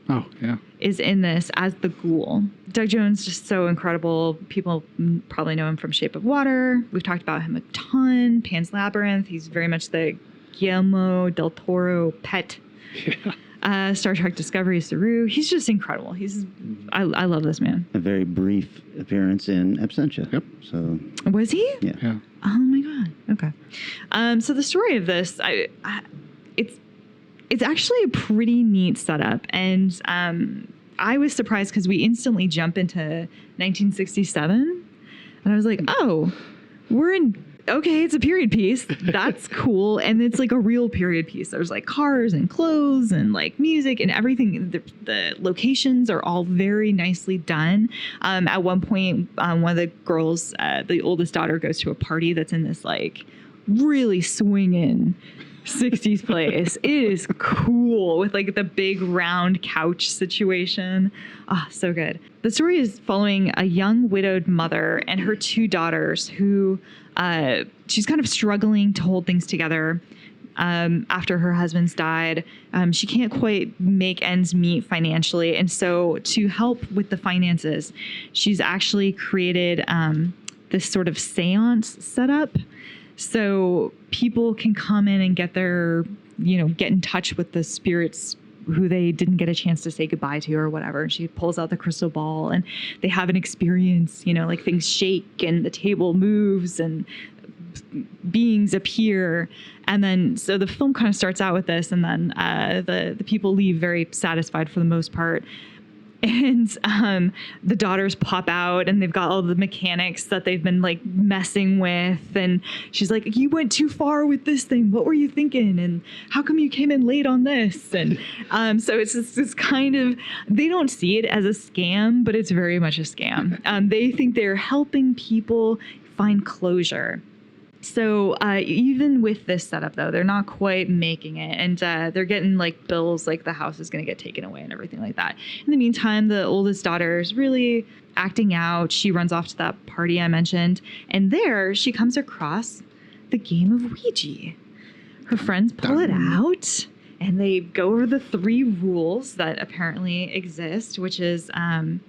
is in this as the ghoul. Doug Jones, just so incredible. People probably know him from Shape of Water. We've talked about him a ton. Pan's Labyrinth. He's very much the Guillermo del Toro pet. Yeah. Star Trek Discovery, Saru. He's just incredible. I love this man. A very brief appearance in Absentia. Yep. So was he? Yeah. Oh my god. Okay. So the story of this, it's actually a pretty neat setup, and I was surprised because we instantly jump into 1967, and I was like, oh, we're in. Okay, it's a period piece. That's cool. And it's like a real period piece. There's like cars and clothes and like music and everything. The locations are all very nicely done. At one point, one of the girls, the oldest daughter, goes to a party that's in this like really swinging 60s place. It is cool with like the big round couch situation. Ah, so good. The story is following a young widowed mother and her two daughters who she's kind of struggling to hold things together after her husband's died. She can't quite make ends meet financially. And so to help with the finances, she's actually created this sort of seance setup. So people can come in and get their, get in touch with the spirits who they didn't get a chance to say goodbye to or whatever. She pulls out the crystal ball and they have an experience, like things shake and the table moves and beings appear. And then, so the film kind of starts out with this, and then the people leave very satisfied for the most part. And the daughters pop out and they've got all the mechanics that they've been like messing with. And she's like, you went too far with this thing. What were you thinking? And how come you came in late on this? And so it's just this kind of, they don't see it as a scam, but it's very much a scam. They think they're helping people find closure. So even with this setup, though, they're not quite making it. And they're getting like bills like the house is going to get taken away and everything like that. In the meantime, the oldest daughter is really acting out. She runs off to that party I mentioned. And there she comes across the game of Ouija. Her friends pull it out. And they go over the 3 rules that apparently exist, which is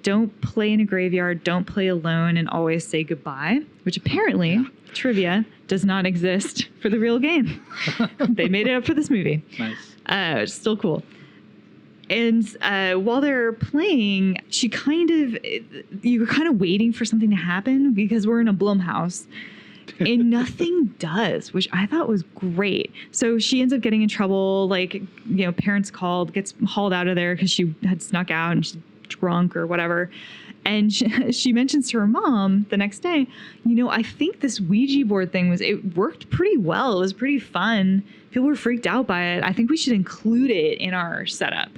don't play in a graveyard, don't play alone, and always say goodbye, which apparently, trivia, does not exist for the real game. They made it up for this movie. Nice. It's still cool. And while they're playing, you're kind of waiting for something to happen because we're in a Blumhouse. And nothing does, which I thought was great. So she ends up getting in trouble, parents called, gets hauled out of there because she had snuck out and she's drunk or whatever. And she mentions to her mom the next day, I think this Ouija board thing it worked pretty well. It was pretty fun. People were freaked out by it. I think we should include it in our setup.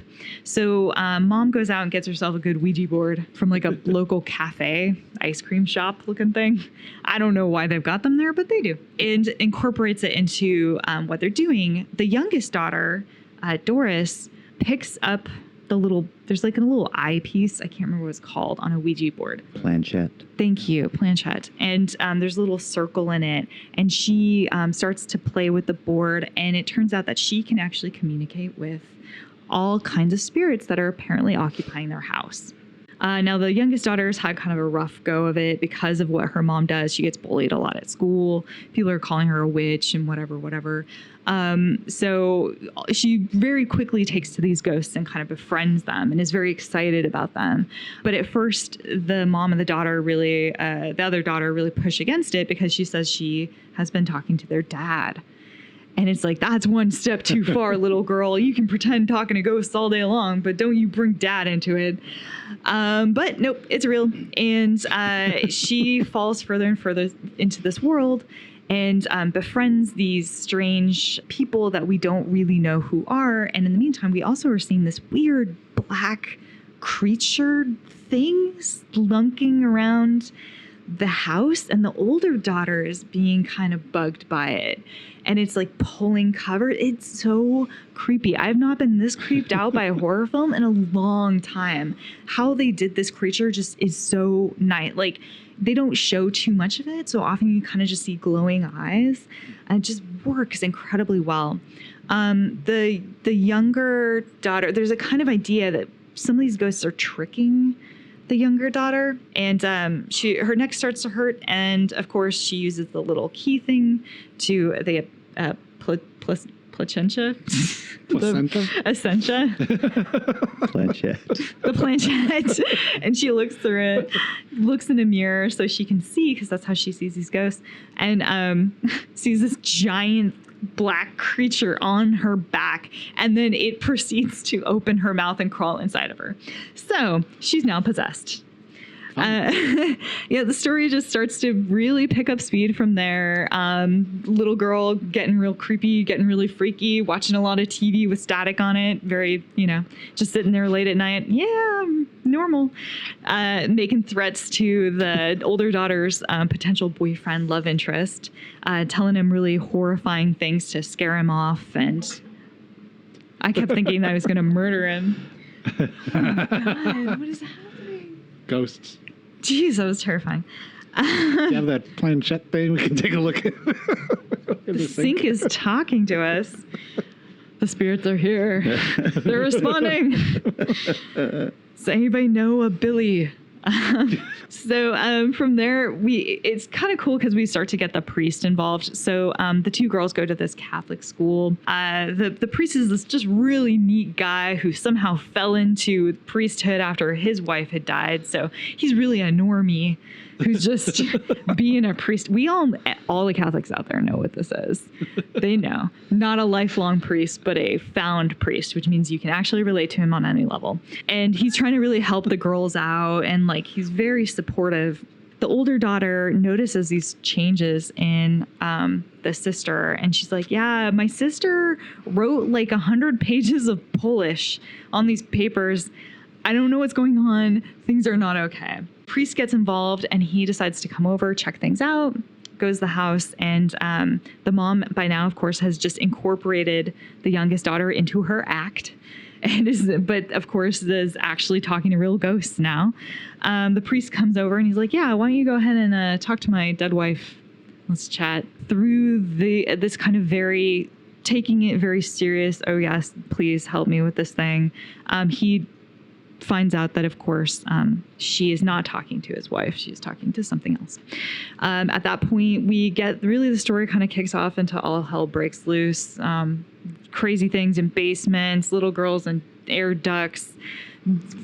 So mom goes out and gets herself a good Ouija board from like a local cafe, ice cream shop looking thing. I don't know why they've got them there, but they do. And incorporates it into what they're doing. The youngest daughter, Doris, picks up there's like a little eyepiece, I can't remember what it's called, on a Ouija board. Planchette. Thank you, planchette. And there's a little circle in it. And she starts to play with the board. And it turns out that she can actually communicate with all kinds of spirits that are apparently occupying their house. Now, the youngest daughter's had kind of a rough go of it because of what her mom does. She gets bullied a lot at school. People are calling her a witch and whatever. So she very quickly takes to these ghosts and kind of befriends them and is very excited about them. But at first, the mom and the other daughter really push against it because she says she has been talking to their dad. And it's like, that's one step too far, little girl. You can pretend talking to ghosts all day long, but don't you bring dad into it. But nope, it's real. And she falls further and further into this world and befriends these strange people that we don't really know who are. And in the meantime, we also are seeing this weird black creature thing slunking around the house, and the older daughter is being kind of bugged by it. And it's like pulling cover. It's so creepy. I've not been this creeped out by a horror film in a long time. How they did this creature just is so nice. Like, they don't show too much of it, so often you kind of just see glowing eyes, and it just works incredibly well. The younger daughter, there's a kind of idea that some of these ghosts are tricking the younger daughter, and her neck starts to hurt, and of course she uses the little key thing to the placenta. Essentia. Planchette. The planchette. And she looks through it, looks in a mirror so she can see, because that's how she sees these ghosts, and sees this giant black creature on her back, and then it proceeds to open her mouth and crawl inside of her. So she's now possessed. The story just starts to really pick up speed from there. Little girl getting real creepy, getting really freaky, watching a lot of TV with static on it. Very, just sitting there late at night. Yeah, normal. Making threats to the older daughter's potential boyfriend, love interest, telling him really horrifying things to scare him off. And I kept thinking I was going to murder him. Oh my God, what is happening? Ghosts. Jeez, that was terrifying. You have that planchette thing? We can take a look at. The sink is talking to us. The spirits are here. They're responding. Does anybody know a Billy? So from there, it's kind of cool because we start to get the priest involved. So the two girls go to this Catholic school. The priest is this just really neat guy who somehow fell into priesthood after his wife had died. So he's really a normie who's just being a priest. All the Catholics out there know what this is. They know. Not a lifelong priest, but a found priest, which means you can actually relate to him on any level. And he's trying to really help the girls out, and he's very supportive. The older daughter notices these changes in the sister, and she's like, yeah, my sister wrote 100 pages of Polish on these papers. I don't know what's going on. Things are not okay. Priest gets involved, and he decides to come over, check things out, goes to the house, and the mom, by now, of course, has just incorporated the youngest daughter into her act, but of course is actually talking to real ghosts now. The priest comes over, and he's like, yeah, why don't you go ahead and talk to my dead wife? Let's chat through this kind of taking it very serious. Oh yes, please help me with this thing. He finds out that, of course, she is not talking to his wife. She is talking to something else. At that point, the story kind of kicks off into all hell breaks loose. Crazy things in basements, little girls in air ducts,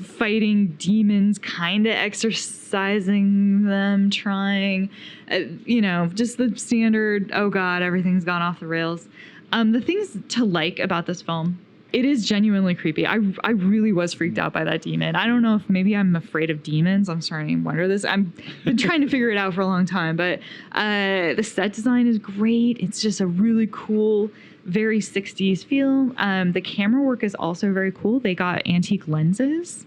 fighting demons, kind of exorcising them, trying, just the standard, oh God, everything's gone off the rails. The things to like about this film, it is genuinely creepy. I really was freaked out by that demon. I don't know if maybe I'm afraid of demons. I'm starting to wonder this. I've been trying to figure it out for a long time, but the set design is great. It's just a really cool, very 60s feel. The camera work is also very cool. They got antique lenses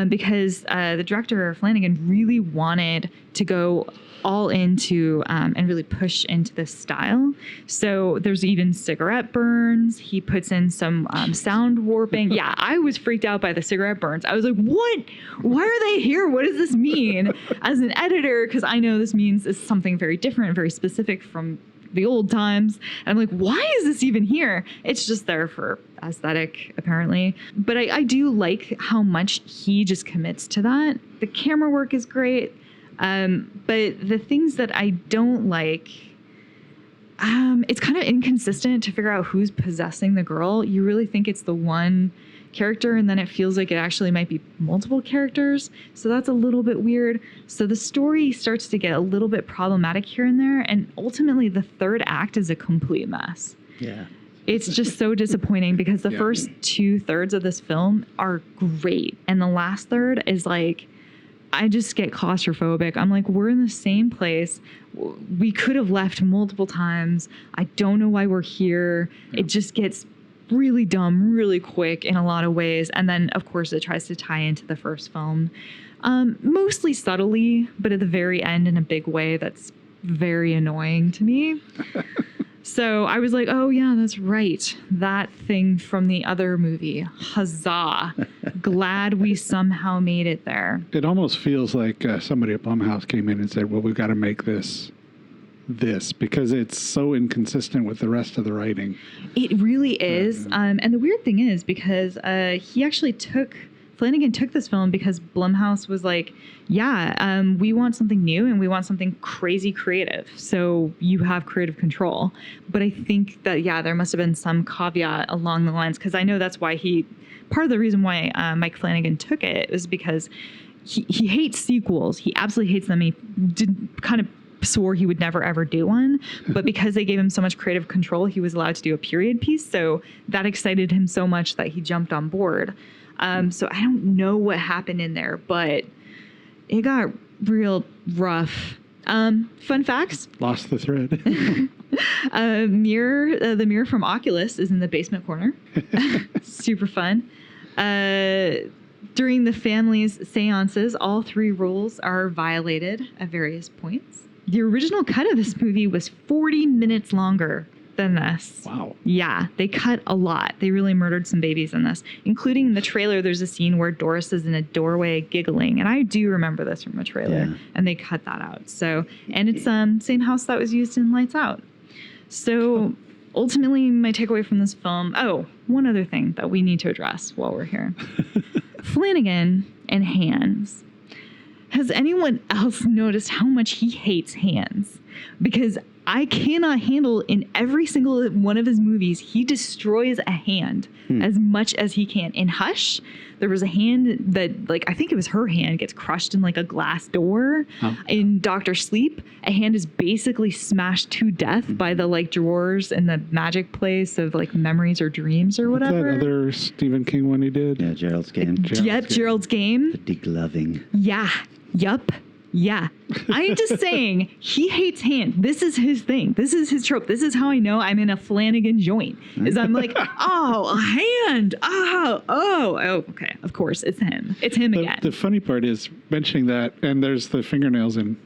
because the director, Flanagan, really wanted to go all into and really push into this style. So there's even cigarette burns. He puts in some sound warping. Yeah, I was freaked out by the cigarette burns. I was like, what? Why are they here? What does this mean? As an editor, because I know this means it's something very different, very specific from the old times. And I'm like, why is this even here? It's just there for aesthetic, apparently. But I do like how much he just commits to that. The camera work is great. But the things that I don't like, it's kind of inconsistent to figure out who's possessing the girl. You really think it's the one character, and then it feels like it actually might be multiple characters. So that's a little bit weird. So the story starts to get a little bit problematic here and there. And ultimately, the third act is a complete mess. Yeah. It's just so disappointing because the first 2/3 of this film are great. And the last third is I just get claustrophobic. I'm like, we're in the same place. We could have left multiple times. I don't know why we're here. It just gets really dumb, really quick in a lot of ways. And then, of course, it tries to tie into the first film, mostly subtly, but at the very end in a big way that's very annoying to me. So I was like, oh, yeah, that's right. That thing from the other movie. Huzzah. Glad we somehow made it there. It almost feels like somebody at Blumhouse came in and said, well, we've got to make this because it's so inconsistent with the rest of the writing. It really is. And the weird thing is because Flanagan took this film because Blumhouse was like, yeah, we want something new and we want something crazy creative. So you have creative control. But I think that, yeah, there must have been some caveat along the lines, because I know that's why part of the reason why Mike Flanagan took it is because he hates sequels. He absolutely hates them. He kind of swore he would never ever do one, but because they gave him so much creative control, he was allowed to do a period piece. So that excited him so much that he jumped on board. So I don't know what happened in there, but it got real rough. Fun facts. Lost the thread. The mirror from Oculus is in the basement corner. Super fun. During the family's seances, all 3 rules are violated at various points. The original cut of this movie was 40 minutes longer than this. Wow. Yeah, they cut a lot. They really murdered some babies in this, including in the trailer. There's a scene where Doris is in a doorway giggling, and I do remember this from a trailer, and they cut that out. So, and it's same house that was used in Lights Out. So ultimately, my takeaway from this film, one other thing that we need to address while we're here. Flanagan and hands. Has anyone else noticed how much he hates hands? Because I cannot handle, in every single one of his movies, he destroys a hand as much as he can. In Hush, there was a hand that, I think it was her hand, gets crushed in a glass door. In Dr. Sleep, a hand is basically smashed to death by the drawers in the magic place of memories or dreams or whatever. What's that other Stephen King one he did? Yeah, Gerald's Game. Gerald's Game. The degloving. Yeah. Yup. Yeah. I'm just saying, he hates hands. This is his thing. This is his trope. This is how I know I'm in a Flanagan joint. Is I'm like, oh, a hand. Oh, okay. Of course, it's him. It's him again. The funny part is mentioning that, and there's the fingernails in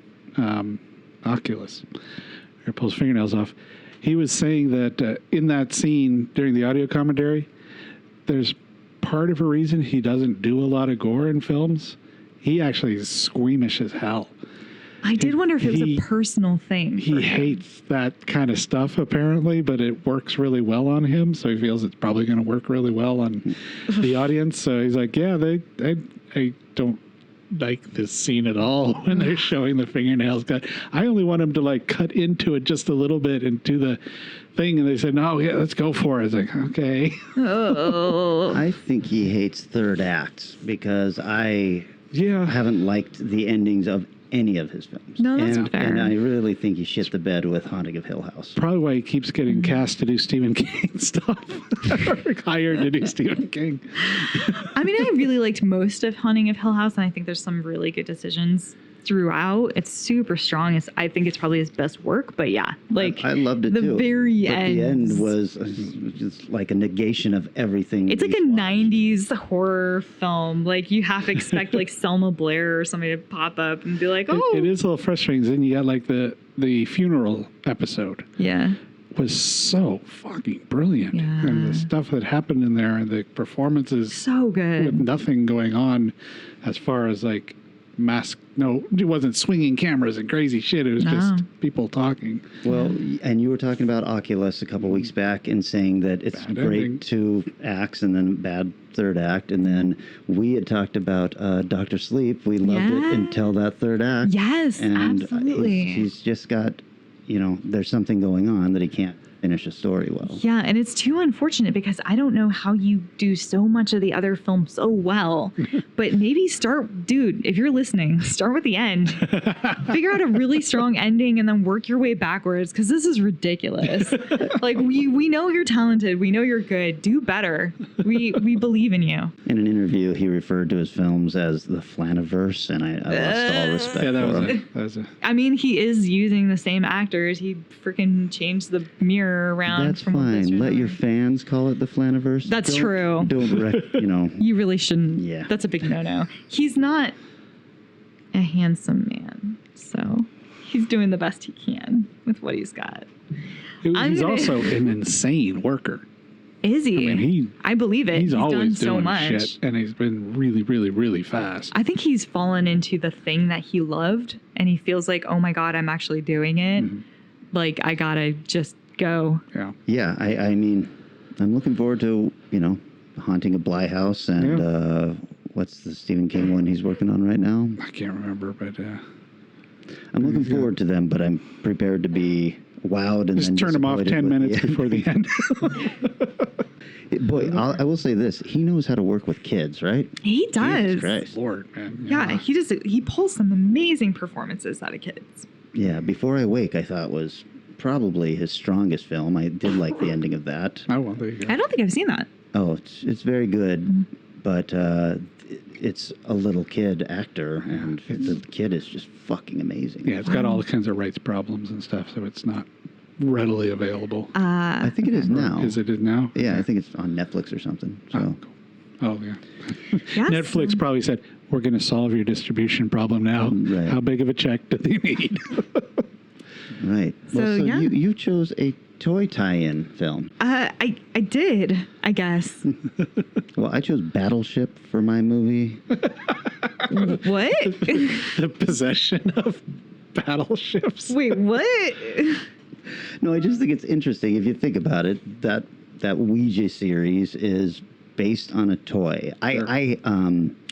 Oculus. He pulls fingernails off. He was saying that in that scene during the audio commentary, there's part of a reason he doesn't do a lot of gore in films. He actually is squeamish as hell. I did wonder if it was a personal thing. He hates that kind of stuff, apparently, but it works really well on him, so he feels it's probably going to work really well on the audience. So he's like, yeah, I don't like this scene at all when they're showing the fingernails cut. I only want him to cut into it just a little bit and do the thing. And they said, no, yeah, let's go for it. I was like, okay. Oh. I think he hates third acts because I haven't liked the endings of any of his films. No, that's fair. And I really think he shit the bed with Haunting of Hill House. Probably why he keeps getting cast to do Stephen King stuff. Or hired to do Stephen King. I mean, I really liked most of Haunting of Hill House, and I think there's some really good decisions throughout. It's super strong. I think it's probably his best work, but yeah, I loved it the too. Very but end. The end was just like a negation of everything. It's like a 90s horror film. You have to expect Selma Blair or somebody to pop up and be like, oh. It is a little frustrating. Then you got the funeral episode. Yeah. Was so fucking brilliant. Yeah. And the stuff that happened in there and the performances. So good. With nothing going on as far as no, it wasn't swinging cameras and crazy shit. It was just people talking. Well, and you were talking about Oculus a couple weeks back and saying that it's Bad great ending. 2 acts and then bad third act. And then we had talked about Dr. Sleep. We loved it until that third act. Yes, and absolutely. He's just got, there's something going on that he can't finish a story well. Yeah, and it's too unfortunate because I don't know how you do so much of the other film so well, but maybe if you're listening, start with the end. Figure out a really strong ending and then work your way backwards because this is ridiculous. We know you're talented. We know you're good. Do better. We believe in you. In an interview, he referred to his films as the Flaniverse, and I lost all respect for him. I mean, he is using the same actors. He freaking changed the mirror wander around. That's from one place fine. to Let your another. fans call it the Flaniverse. That's true. Don't You really shouldn't. Yeah. That's a big no-no. He's not a handsome man, so he's doing the best he can with what he's got. He's also an insane worker. Is he? I mean, I believe it. He's always done so doing much. shit, and he's been really, really, really fast. I think he's fallen into the thing that he loved, and he feels like, oh my God, I'm actually doing it. Mm-hmm. Like, I gotta just go. Yeah. Yeah, I mean, I'm looking forward to, Haunting of Bly House and what's the Stephen King one he's working on right now? I can't remember, but I'm looking forward to them, but I'm prepared to be wowed and just then turn him off 10 minutes before the end. Boy, I will say this: he knows how to work with kids, right? He does. Jesus Christ. Lord, man. Yeah, he pulls some amazing performances out of kids. Yeah, Before I Wake, I thought was probably his strongest film. I did like the ending of that. Oh, well, there you go. I don't think I've seen that. Oh, it's very good, but it's a little kid actor, and the kid is just fucking amazing. Yeah, it's got all kinds of rights problems and stuff, so it's not readily available. I think it is now. Is it now? Yeah, I think it's on Netflix or something. So. Oh, yeah. Yes. Netflix probably said, we're going to solve your distribution problem now. Right. How big of a check do they need? Right. So, yeah. you chose a toy tie-in film. I did, I guess. Well, I chose Battleship for my movie. What? The possession of battleships. Wait, what? No, I just think it's interesting if you think about it. That Ouija series is based on a toy.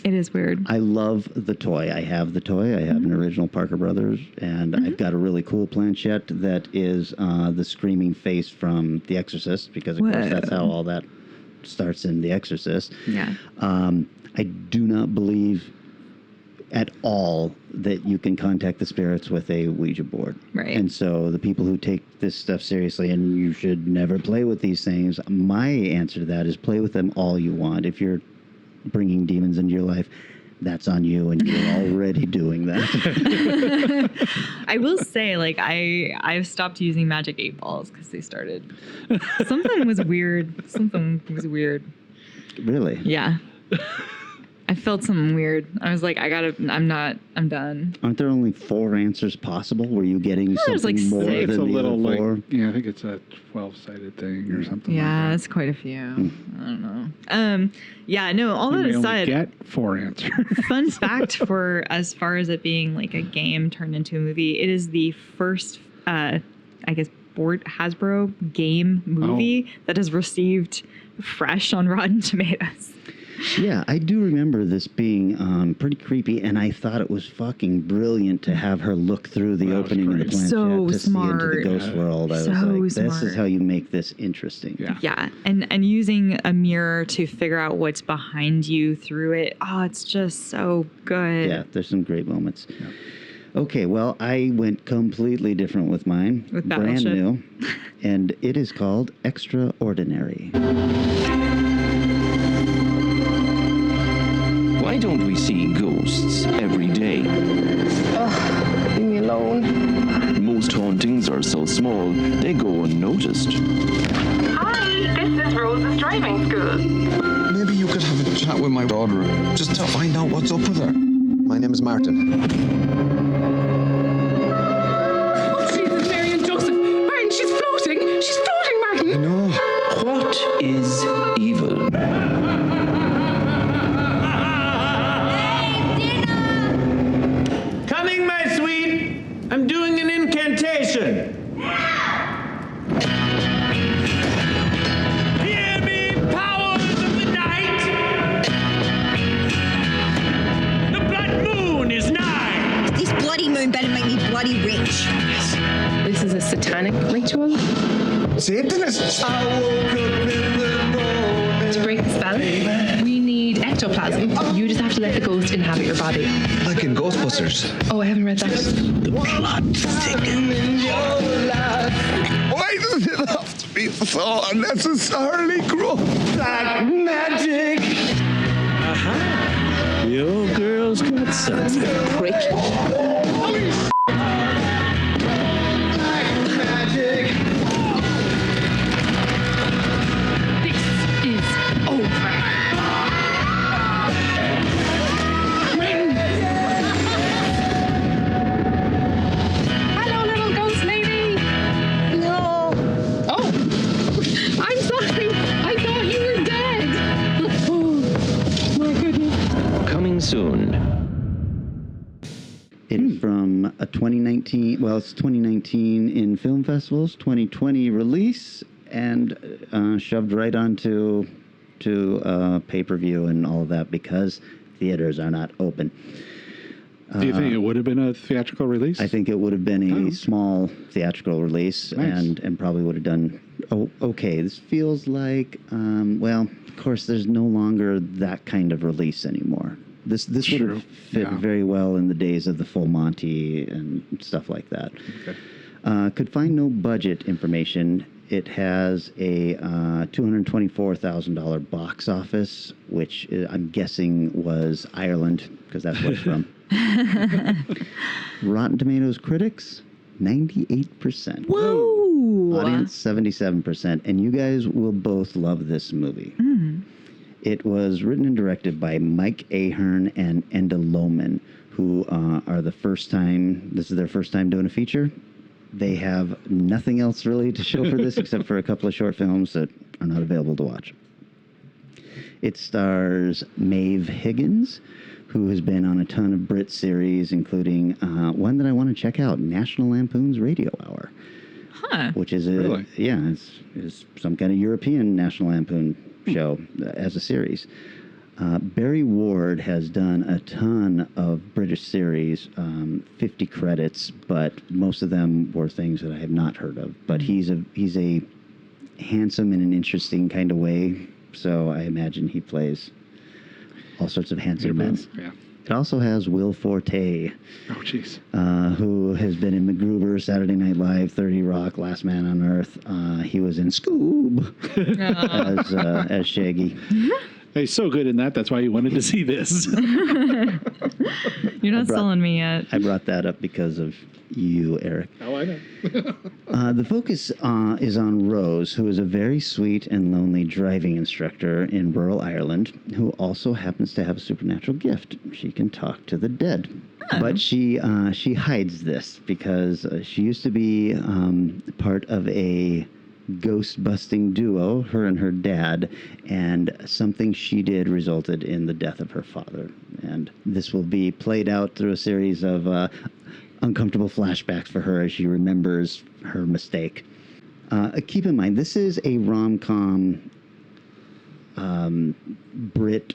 It is weird. I love the toy. I have the toy. I have an original Parker Brothers, and I've got a really cool planchette that is the screaming face from The Exorcist, because of course that's how all that starts in The Exorcist. Yeah. I do not believe at all that you can contact the spirits with a Ouija board. Right. And so the people who take this stuff seriously, and you should never play with these things, my answer to that is play with them all you want. If you're bringing demons into your life, that's on you, and you're already doing that. I will say, like, I've stopped using magic 8 balls because they started. Something was weird. Really? Yeah. I felt something weird. I was like, I'm done. Aren't there only 4 answers possible? Were you getting there's something like more six. It's than a the little other 4? I think it's a 12-sided thing or something. Yeah, like that's quite a few. I don't know. Yeah, no, all that we only aside, get 4 answers. fun fact for as far as it being like a game turned into a movie, it is the first, I guess, Hasbro game movie that has received fresh on Rotten Tomatoes. Yeah, I do remember this being pretty creepy, and I thought it was fucking brilliant to have her look through the opening of the planchette So to see into the smart. ghost world. I was So like, this is smart. how you make this interesting. Yeah, and using a mirror to figure out what's behind you through it. Oh, it's just so good. Yeah, there's some great moments. Okay, well, I went completely different with mine. With brand Battleship. new, and it is called Extraordinary. Why don't we see ghosts every day? Ugh, leave me alone. Most hauntings are so small, they go unnoticed. Hi, this is Rose's driving school. Maybe you could have a chat with my daughter, just to find out what's up with her. My name is Martin. Oh, Jesus, Mary and Joseph. Martin, she's floating. She's floating, Martin. I know. What is evil? Coming, my sweet. I'm doing an incantation. Hear me, powers of the night. The blood moon is nigh. This bloody moon better make me bloody rich. This is a satanic ritual. Satanists. I woke up in the morning. To break the spell, we need ectoplasm. You just have to let the ghost inhabit your body. Like in Ghostbusters. Oh, I haven't read that. The plot thickens. Why does it have to be so unnecessarily gross? Black magic. Your girl's got something. Prick. Black magic. from a 2019, well, it's 2019 in film festivals, 2020 release, and shoved right onto pay-per-view and all of that because theaters are not open. Do you think it would have been a theatrical release? I think it would have been a small theatrical release. Nice. and probably would have done okay. This feels like, well, of course, there's no longer that kind of release anymore. This would have fit very well in the days of the Full Monty and stuff like that. Okay. Could find no budget information. It has a $224,000 box office, which I'm guessing was Ireland, because that's where it's from. Rotten Tomatoes critics, 98%. Whoa! Audience, 77%. And you guys will both love this movie. Mm. It was written and directed by Mike Ahern and Enda Lohman, who are this is their first time doing a feature. They have nothing else really to show for this except for a couple of short films that are not available to watch. It stars Maeve Higgins, who has been on a ton of Brit series, including one that I want to check out, National Lampoon's Radio Hour. Huh. Which is Really? it's some kind of European National Lampoon show as a series. Barry Ward has done a ton of British series, 50 credits, but most of them were things that I have not heard of. But he's a handsome in an interesting kind of way, so I imagine he plays all sorts of handsome men. Yeah. It also has Will Forte. Oh, jeez. Who has been in MacGruber, Saturday Night Live, 30 Rock, Last Man on Earth. He was in Scoob as Shaggy. He's so good in that. That's why you wanted to see this. You're not selling me yet. I brought that up because of you, Eric. Oh, I know. The focus is on Rose, who is a very sweet and lonely driving instructor in rural Ireland, who also happens to have a supernatural gift. She can talk to the dead. Oh. But she hides this because she used to be part of a ghost-busting duo, her and her dad, and something she did resulted in the death of her father. And this will be played out through a series of uncomfortable flashbacks for her as she remembers her mistake. Keep in mind, this is a rom-com Brit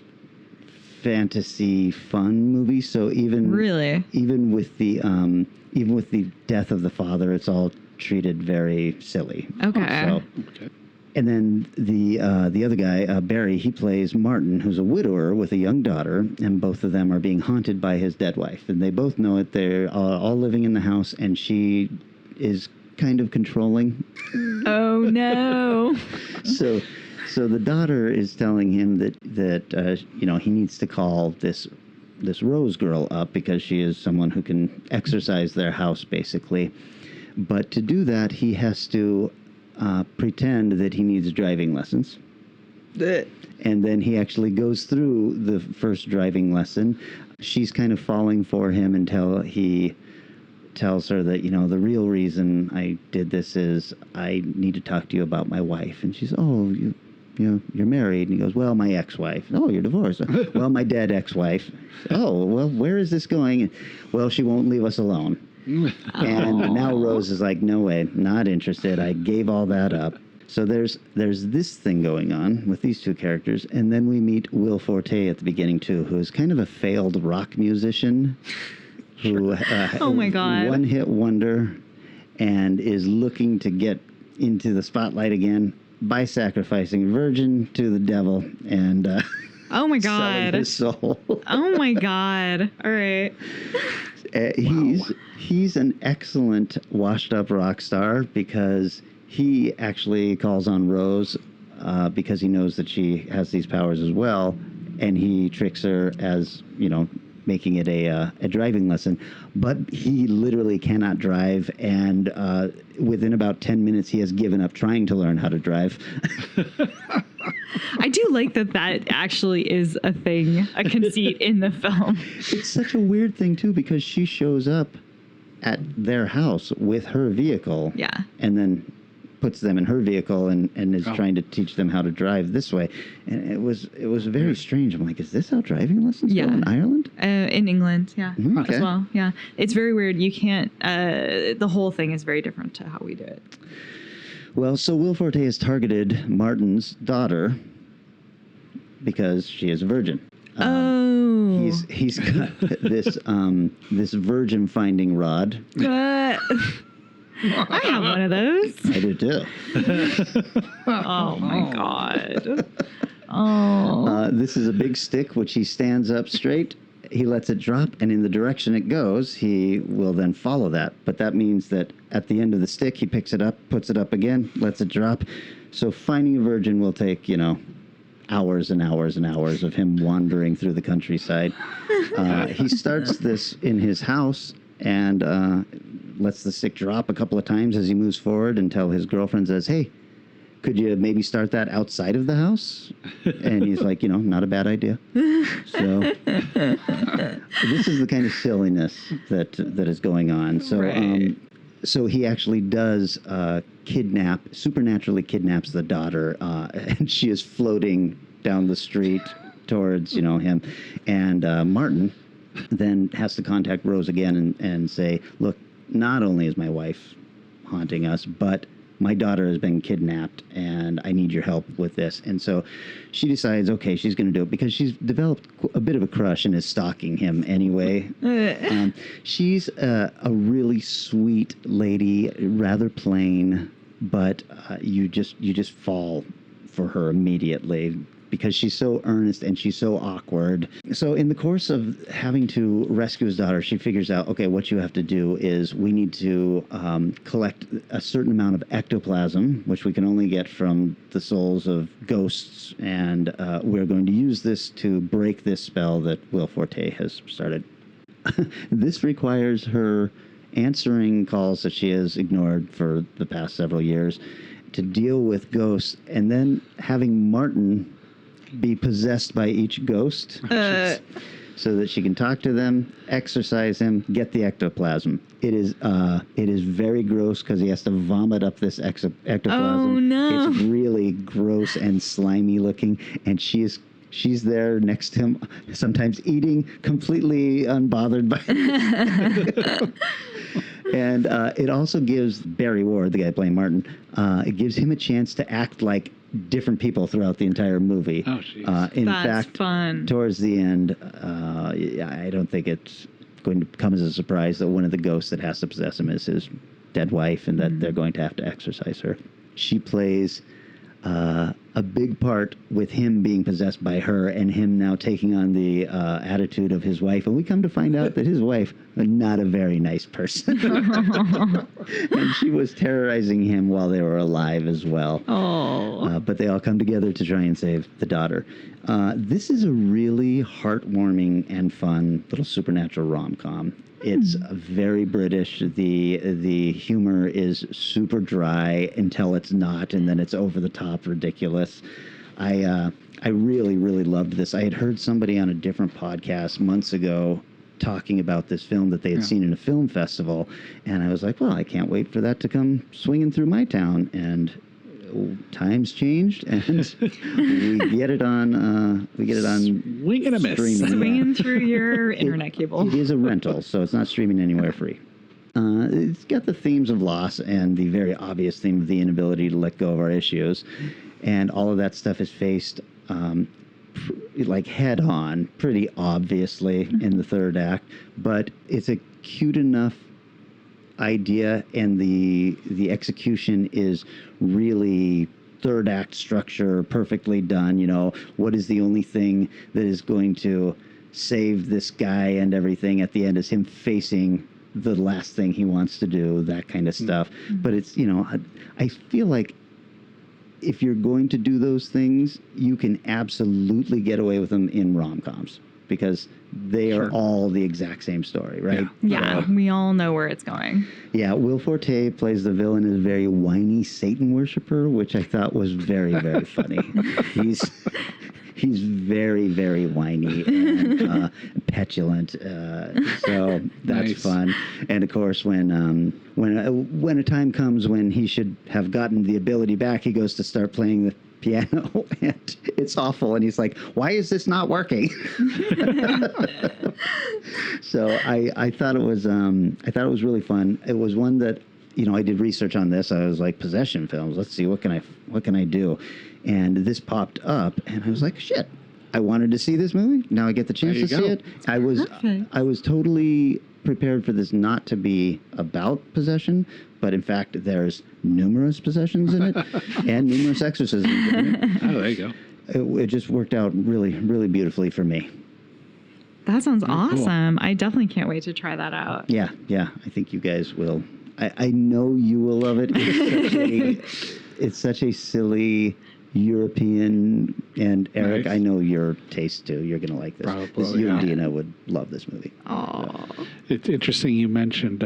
fantasy fun movie, so even with the death of the father, it's all treated very silly. Okay. And then the other guy, Barry, he plays Martin, who's a widower with a young daughter, and both of them are being haunted by his dead wife. And they both know it. They're all living in the house, and she is kind of controlling. Oh, no. So the daughter is telling him that he needs to call this Rose girl up because she is someone who can exorcise their house, basically. But to do that, he has to pretend that he needs driving lessons. And then he actually goes through the first driving lesson. She's kind of falling for him until he tells her that, the real reason I did this is I need to talk to you about my wife. And she's, you're married. And he goes, well, my ex-wife. Oh, you're divorced. Well, my dead ex-wife. Oh, well, where is this going? Well, she won't leave us alone. And now Rose is like, no way, not interested. I gave all that up. So there's this thing going on with these two characters. And then we meet Will Forte at the beginning, too, who is kind of a failed rock musician who oh my God. One-hit wonder and is looking to get into the spotlight again by sacrificing a virgin to the devil and oh my selling God. his soul. Oh my God. All right. He's an excellent washed-up rock star because he actually calls on Rose because he knows that she has these powers as well, and he tricks her as, making it a driving lesson. But he literally cannot drive, and within about 10 minutes, he has given up trying to learn how to drive. I do like that actually is a thing, a conceit in the film. It's such a weird thing, too, because she shows up at their house with her vehicle. Yeah. And then puts them in her vehicle and is trying to teach them how to drive this way. And it was very strange. I'm like, is this how driving lessons go in Ireland? In England, Okay. as well. Yeah, it's very weird. You can't. The whole thing is very different to how we do it. Well, so Will Forte has targeted Martin's daughter because she is a virgin. He's got this virgin finding rod. I have one of those. I do too. Oh my god. Oh. This is a big stick which he stands up straight. He lets it drop, and in the direction it goes, he will then follow that. But that means that at the end of the stick, he picks it up, puts it up again, lets it drop. So finding a virgin will take, hours and hours and hours of him wandering through the countryside. He starts this in his house and lets the stick drop a couple of times as he moves forward until his girlfriend says, "Hey, could you maybe start that outside of the house?" And he's like, not a bad idea. So this is the kind of silliness that is going on. So Right. So he actually does supernaturally kidnaps the daughter, and she is floating down the street towards, him. And Martin then has to contact Rose again and say, "Look, not only is my wife haunting us, but my daughter has been kidnapped, and I need your help with this." And so she decides, okay, she's going to do it because she's developed a bit of a crush and is stalking him anyway. She's a really sweet lady, rather plain, but you just fall for her immediately because she's so earnest and she's so awkward. So in the course of having to rescue his daughter, she figures out, okay, what you have to do is we need to collect a certain amount of ectoplasm, which we can only get from the souls of ghosts, and we're going to use this to break this spell that Will Forte has started. This requires her answering calls that she has ignored for the past several years to deal with ghosts, and then having Martin be possessed by each ghost so that she can talk to them, exorcise him, get the ectoplasm. It is very gross because he has to vomit up this ectoplasm. Oh, no. It's really gross and slimy looking, and she's there next to him, sometimes eating, completely unbothered by it. And it also gives Barry Ward, the guy playing Martin, it gives him a chance to act like different people throughout the entire movie. Oh, jeez. In That's fact, fun. towards the end, I don't think it's going to come as a surprise that one of the ghosts that has to possess him is his dead wife, and that they're going to have to exorcise her. She plays a big part with him being possessed by her and him now taking on the attitude of his wife. And we come to find out that his wife was not a very nice person. And she was terrorizing him while they were alive as well. Oh. But they all come together to try and save the daughter. This is a really heartwarming and fun little supernatural rom-com. It's very British. The humor is super dry until it's not, and then it's over the top ridiculous. I really, really loved this. I had heard somebody on a different podcast months ago talking about this film that they had seen in a film festival, and I was like, well, I can't wait for that to come swinging through my town. And times changed, and we get it on. Swing and a miss. Streaming. Swinging through your internet cable. It is a rental, so it's not streaming anywhere free. It's got the themes of loss and the very obvious theme of the inability to let go of our issues, and all of that stuff is faced like head on, pretty obviously in the third act. But it's a cute enough idea, and the execution is really third act structure, perfectly done. What is the only thing that is going to save this guy and everything at the end is him facing the last thing he wants to do, that kind of stuff. But it's, I feel like if you're going to do those things, you can absolutely get away with them in rom-coms, because they are all the exact same story, right? Yeah, we all know where it's going. Yeah, Will Forte plays the villain as a very whiny Satan worshiper, which I thought was very, very funny. He's very, very whiny and petulant. So that's Nice. fun. And of course, when a time comes when he should have gotten the ability back, he goes to start playing the piano, and it's awful. And he's like, "Why is this not working?" So I thought it was really fun. It was one that, I did research on this. I was like, possession films. Let's see, what can I do? And this popped up, and I was like, shit. I wanted to see this movie. Now I get the chance to see it. I was totally prepared for this not to be about possession, but in fact, there's numerous possessions in it and numerous exorcisms in it. Oh, there you go. It just worked out really, really beautifully for me. That sounds awesome. Cool. I definitely can't wait to try that out. Yeah. I think you guys will. I know you will love it. It's such a silly European, and Eric, Nice. I know your taste too. You're gonna like this. Probably, You and yeah. Dina would love this movie. Oh, It's interesting you mentioned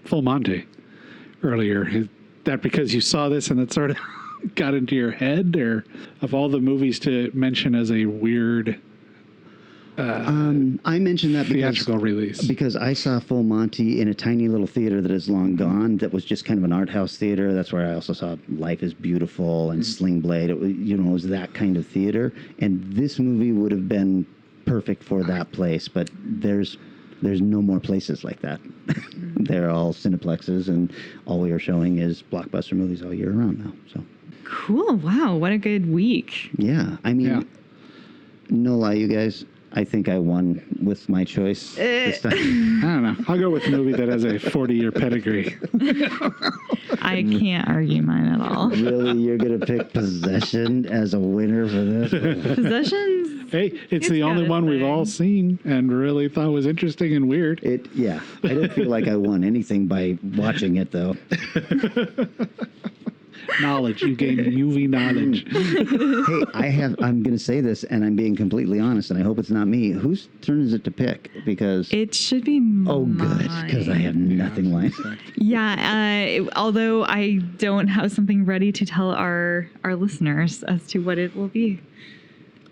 Full Monty earlier. Is that because you saw this and it sort of got into your head, or of all the movies to mention as a weird I mentioned that theatrical release? because I saw Full Monty in a tiny little theater that is long gone. That was just kind of an art house theater. That's where I also saw Life is Beautiful and Sling Blade. It was, it was that kind of theater. And this movie would have been perfect for that place. But there's no more places like that. They're all Cineplexes, and all we are showing is blockbuster movies all year round now. So cool. Wow. What a good week. yeah, I mean, no lie, you guys. I think I won with my choice this time. I don't know. I'll go with a movie that has a 40-year pedigree. I can't argue mine at all. Really, you're gonna pick Possession as a winner for this? Possessions? Hey, it's the only one we've all seen and really thought was interesting and weird. Yeah. I didn't feel like I won anything by watching it, though. Knowledge. You gained UV knowledge. Hey, I'm going to say this, and I'm being completely honest, and I hope it's not me. Whose turn is it to pick? Because it should be oh, good, because I have nothing lined up. Yeah, although I don't have something ready to tell our listeners as to what it will be.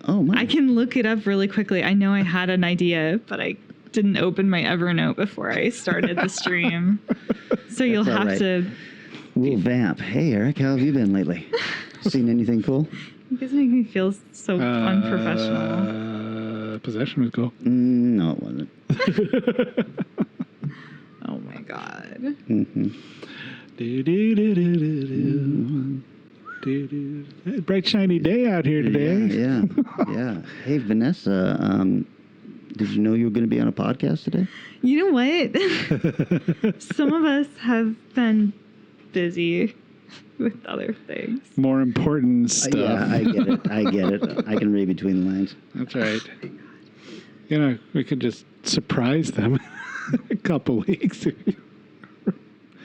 Oh, my. I can look it up really quickly. I know I had an idea, but I didn't open my Evernote before I started the stream. So you'll That's all have right. to... We'll vamp. Hey, Eric, how have you been lately? Seen anything cool? You guys make me feel so unprofessional. Possession was cool. No, it wasn't. Oh, my God. Mm-hmm. Bright, shiny day out here today. Yeah. Hey, Vanessa, did you know you were going to be on a podcast today? You know what? Some of us have been busy with other things. More important stuff. Yeah, I get it. I can read between the lines. That's right. We could just surprise them a couple weeks.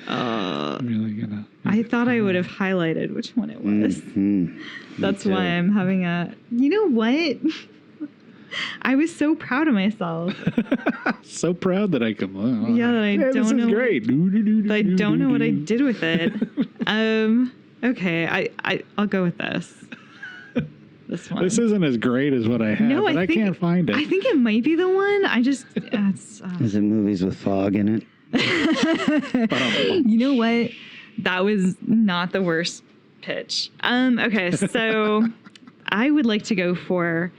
I thought I would have highlighted which one it was. Mm-hmm. That's why I'm having a... You know what? I was so proud of myself. So proud that I come on. Yeah, that I this don't is know. Great. That I don't know what I did with it. Okay, I'll go with this. This one. This isn't as great as what I have, No, but I think, can't find it. I think it might be the one. I just... It's, Is it movies with fog in it? You know what? That was not the worst pitch. Okay, so I would like to go for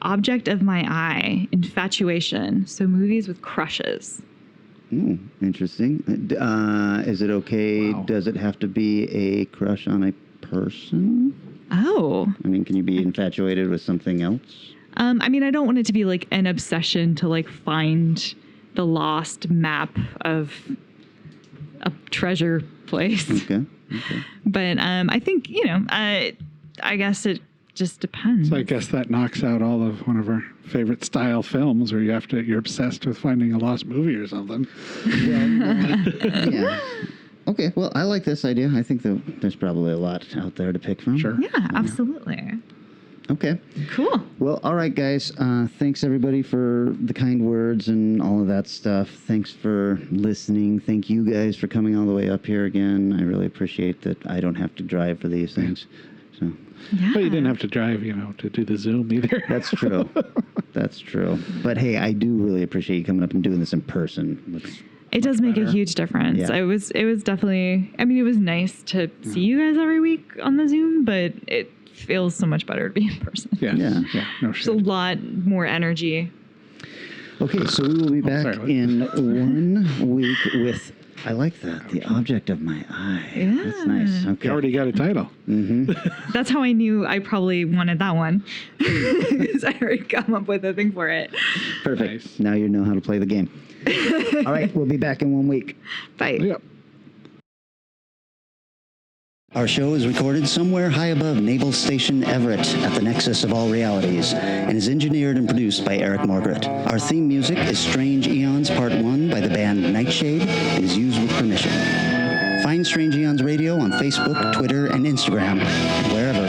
Object of My Eye, Infatuation. So movies with crushes. Interesting. Is it okay? Wow. Does it have to be a crush on a person? Oh. I mean, can you be infatuated with something else? I mean, I don't want it to be like an obsession to like find the lost map of a treasure place. Okay. But I think, I guess it just depends. So I guess that knocks out all of one of our favorite style films where you're obsessed with finding a lost movie or something. Yeah. Okay, well, I like this idea. I think that there's probably a lot out there to pick from. Sure. Yeah, absolutely. Okay. Cool. Well, all right, guys. Thanks, everybody, for the kind words and all of that stuff. Thanks for listening. Thank you guys for coming all the way up here again. I really appreciate that I don't have to drive for these things. So. Yeah. But you didn't have to drive, to do the Zoom either. That's true. That's true. But hey, I do really appreciate you coming up and doing this in person. It does make a huge difference. Yeah. It was definitely, I mean, it was nice to see you guys every week on the Zoom, but it feels so much better to be in person. Yeah. No There's a lot more energy. Okay, so we will be back in 1 week with, I like that, The Object of My Eye. Yeah. That's nice. Okay. You already got a title. Mm-hmm. That's how I knew I probably wanted that one. Because I already come up with a thing for it. Perfect. Nice. Now you know how to play the game. All right, we'll be back in 1 week. Bye. Yep. Our show is recorded somewhere high above Naval Station Everett at the nexus of all realities and is engineered and produced by Eric Margaret. Our theme music is Strange Aeons Part 1 by the band Nightshade and is used with permission. Find Strange Aeons Radio on Facebook, Twitter, and Instagram, and wherever